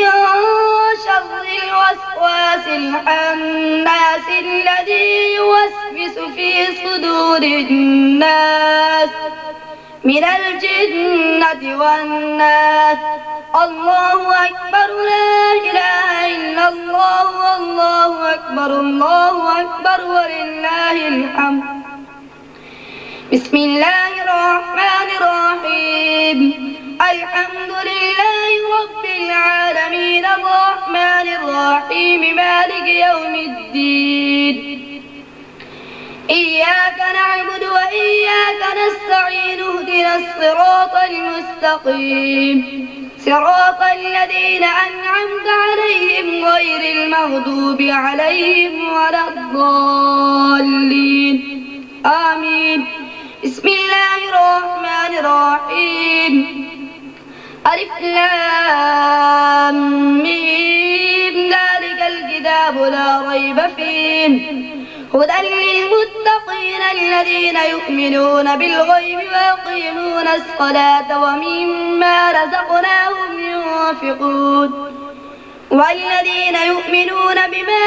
[SPEAKER 6] شر الوسواس الخناس الذي يوسوس في صدور الناس من الجنة والناس الله أكبر لا إله إلا الله والله أكبر الله أكبر ولله الحمد بسم الله الرحمن الرحيم الحمد لله رب العالمين الرحمن الرحيم مالك يوم الدين إياك نعبد وإياك نستعين اهدنا الصراط المستقيم صراط الذين أنعمت عليهم غير المغضوب عليهم ولا الضالين آمين بسم الله الرحمن الرحيم ألف لام ميم ذلك الكتاب لا ريب فيه هدى للمتقين الذين يؤمنون بالغيب ويقيمون الصلاة ومما رزقناهم ينفقون والذين يؤمنون بما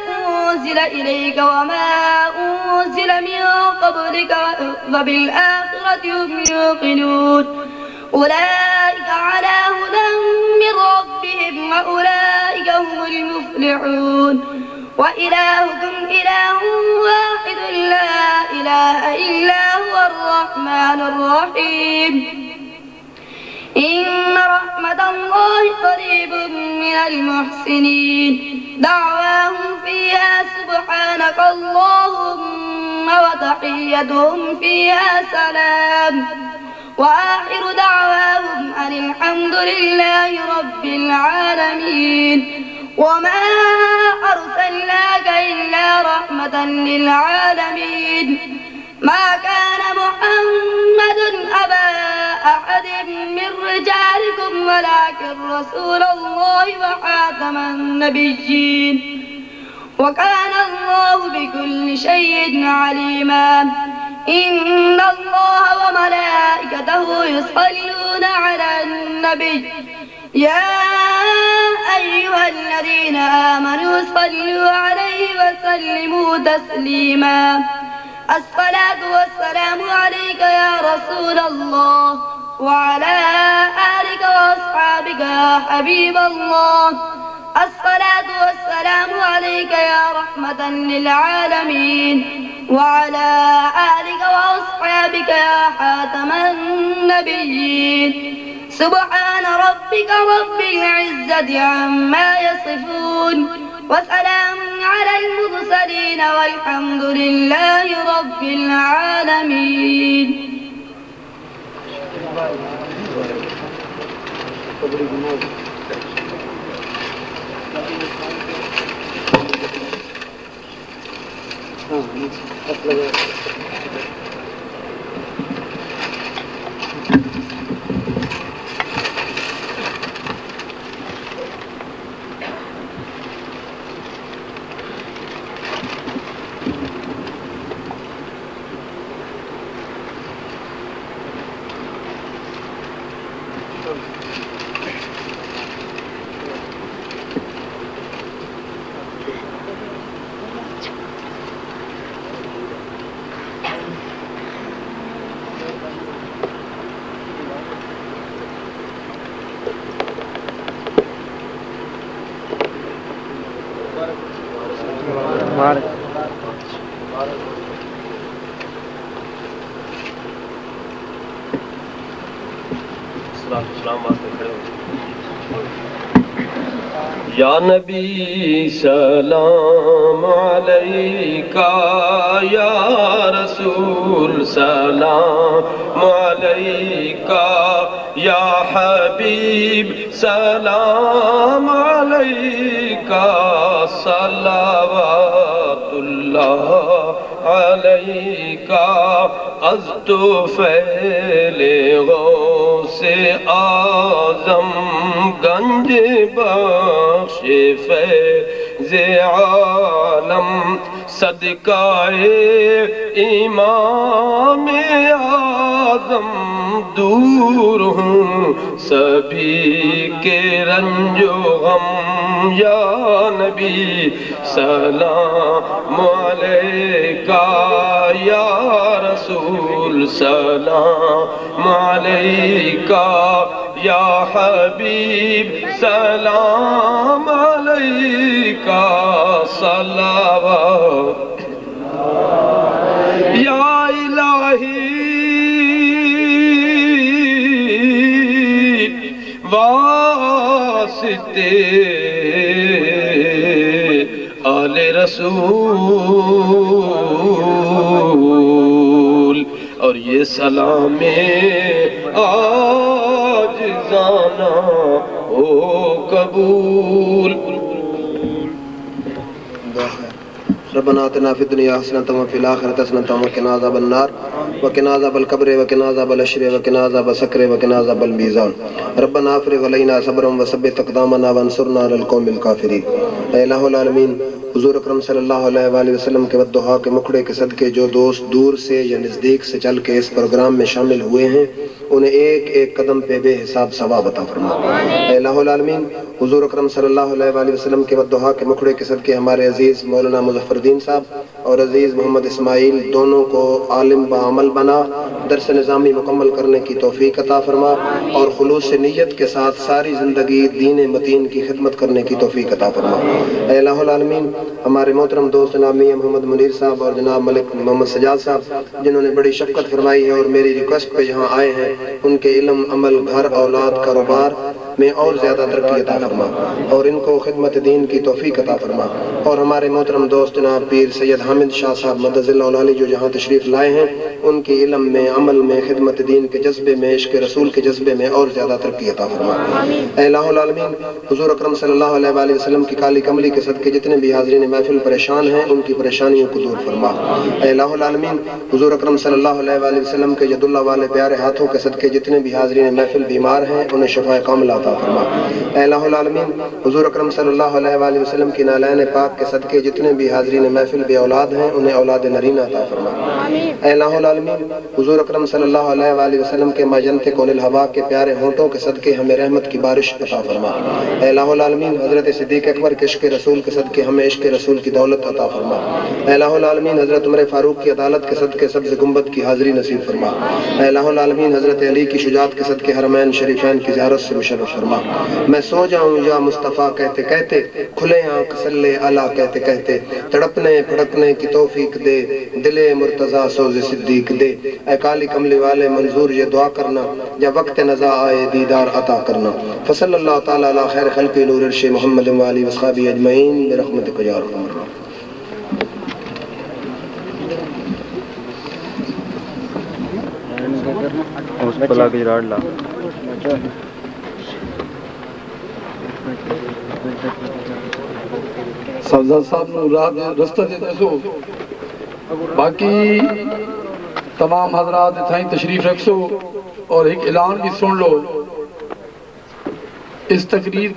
[SPEAKER 6] أنزل إليك وما أنزل من قبلك وبالآخرة هم يوقنون أولئك على هدى من ربهم وأولئك هم المفلحون وإلهكم إله واحد لا إله إلا هو الرحمن الرحيم إن رحمة الله قريب من المحسنين دعواهم فيها سبحانك اللهم وتحيتهم فيها سلام وآخر دعواهم أن الحمد لله رب العالمين وما أرسلناك إلا رحمة للعالمين ما كان محمد أبا أحد من رجالكم ولكن رسول الله وخاتم النبيين وكان الله بكل شيء عليما إن الله وملائكته يصلون على النبي يا أيها الذين آمنوا صلوا عليه وسلموا تسليما الصلاة والسلام عليك يا رسول الله وعلى آلك وأصحابك يا حبيب الله الصلاة والسلام عليك يا رحمة للعالمين وعلى آلك وأصحابك يا خاتم النبيين. سبحان ربك رب العزة عما يصفون وسلام على المرسلين والحمد لله رب العالمين.
[SPEAKER 7] یا نبی سلام علیکہ یا رسول سلام علیکہ یا حبیب سلام علیکہ صلوات اللہ علیکہ از طفیل غوث اعظم گنج بخش فیض عالم صدقہ امام اعظم دور ہوں سبھی کے رنج و غم یا نبی سلام علیکہ یا رسول سلام علیکہ یا حبیب سلام علیکہ صلوات یا الہی واسطے آل رسول اور یہ سلام عاجزانہ ہو قبول.
[SPEAKER 8] ربنا آتنا فی الدنیا حسنۃ وفی الآخرۃ حسنۃ وقنا عذاب النار وقنا عذاب القبر وقنا عذاب الحشر وقنا عذاب السکر وقنا عذاب المیزان. ربنا افرغ علینا صبرا وثبت اقدامنا وانصرنا علی القوم الکافرین. اے الہ العالمین، حضور اکرم صلی اللہ علیہ وآلہ وسلم کے ودعا کے مکھڑے کے صدقے جو دوست دور سے یا نزدیک سے چل کے اس پروگرام میں شامل ہوئے ہیں انہیں ایک ایک قدم پہ بے حساب ثواب عطا فرما. اے الہ العالمین، حضور اکرم صلی اللہ علیہ وآلہ وسلم کے ودعا کے مکھڑے کے صدقے ہمارے عزیز مولانا مظفر الدین صاحب اور عزیز محمد اسماعیل دونوں کو عالم بعمل بنا، درس نظامی مکمل کرنے کی توفیق عطا فرما اور خلوص نیت کے ساتھ ساری زندگی دین متین کی خدمت کرنے کی توفیق عطا فرما. اے الہ العالمین، ہمارے محترم دوست جناب میاں محمد منیر صاحب اور جناب ملک محمد سجاد صاحب جنہوں نے بڑی شفقت فرمائی ہے اور میری ریکویسٹ پہ یہاں آئے ہیں، ان کے علم، عمل، گھر، اولاد، کاروبار میں اور زیادہ ترقی عطا فرما اور ان کو خدمت دین کی توفیق عطا فرما. اور ہمارے محترم دوست جناب پیر سید حامد شاہ صاحب مدد اللہ علیہ جو جہاں تشریف لائے ہیں، ان کی علم میں، عمل میں، خدمت دین کے جذبے میں، عشق رسول کے جذبے میں اور زیادہ ترقی عطا فرما. اے الہ العالمین، حضور اکرم صلی اللہ علیہ وآلہ وسلم کی کالی کملی کے صدقے جتنے بھی حاضرین محفل پریشان ہیں ان کی پریشانیوں کو دور فرما. اے الہ العالمین، حضور اکرم صلی اللہ علیہ وآلہ وسلم کے ید اللہ والے پیارے ہاتھوں کے صدقے جتنے بھی حاضرین محفل بیمار ہیں انہیں شفاء کاملہ عطا فرما. اے الہ العالمین، حضور اکرم صلی اللہ علیہ وآلہ وسلم کی نالین پاک کے صدقے جتنے بھی حاضرین محفل بے اولاد ہیں انہیں اولاد نرینہ عطا فرما. اے الہ العالمین حضور اکرم صلی اللہ علیہ وآلہ وسلم کے ماجنت کون الہوا کے پیارے ہونٹوں کے صدقے ہمیں رحمت کی بارش عطا فرما۔ اے الہ العالمین حضرت صدیق اکبر کے عشق رسول کے صدقے ہمیں عشق رسول کی دولت عطا فرما۔ اے الہ العالمین حضرت عمر فاروق کی عدالت کے صدقے سبز گنبد کی حاضری نصیب فرما۔ اے الہ العالمین حضرت علی کی شجاعت کے صدقے حرمین شریفین کی زیارت سے مشرف فرما۔ میں سو جاؤں یا مصطفیٰ کہتے کہتے، کھلے آنکھ صلی اعلیٰ کہتے کہتے، تڑپنے پھڑکنے کی توفیق دے، دل مرتضیٰ سوز صدیق دے۔ اے کالی کملی والے منظور یہ دعا کرنا، جب وقت نزا آئے دیدار عطا کرنا۔ فصلی اللہ تعالیٰ علی خیر خلق نور عرش محمد وآلہ وصحبہ اجمعین برحمتک یا ارحم الراحمین۔
[SPEAKER 9] صاحبزاد صاحب نو رستہ دے دسو، باقی تمام حضرات اتھائیں تشریف رکھسو اور ایک اعلان بھی سن لو۔ اس تقریر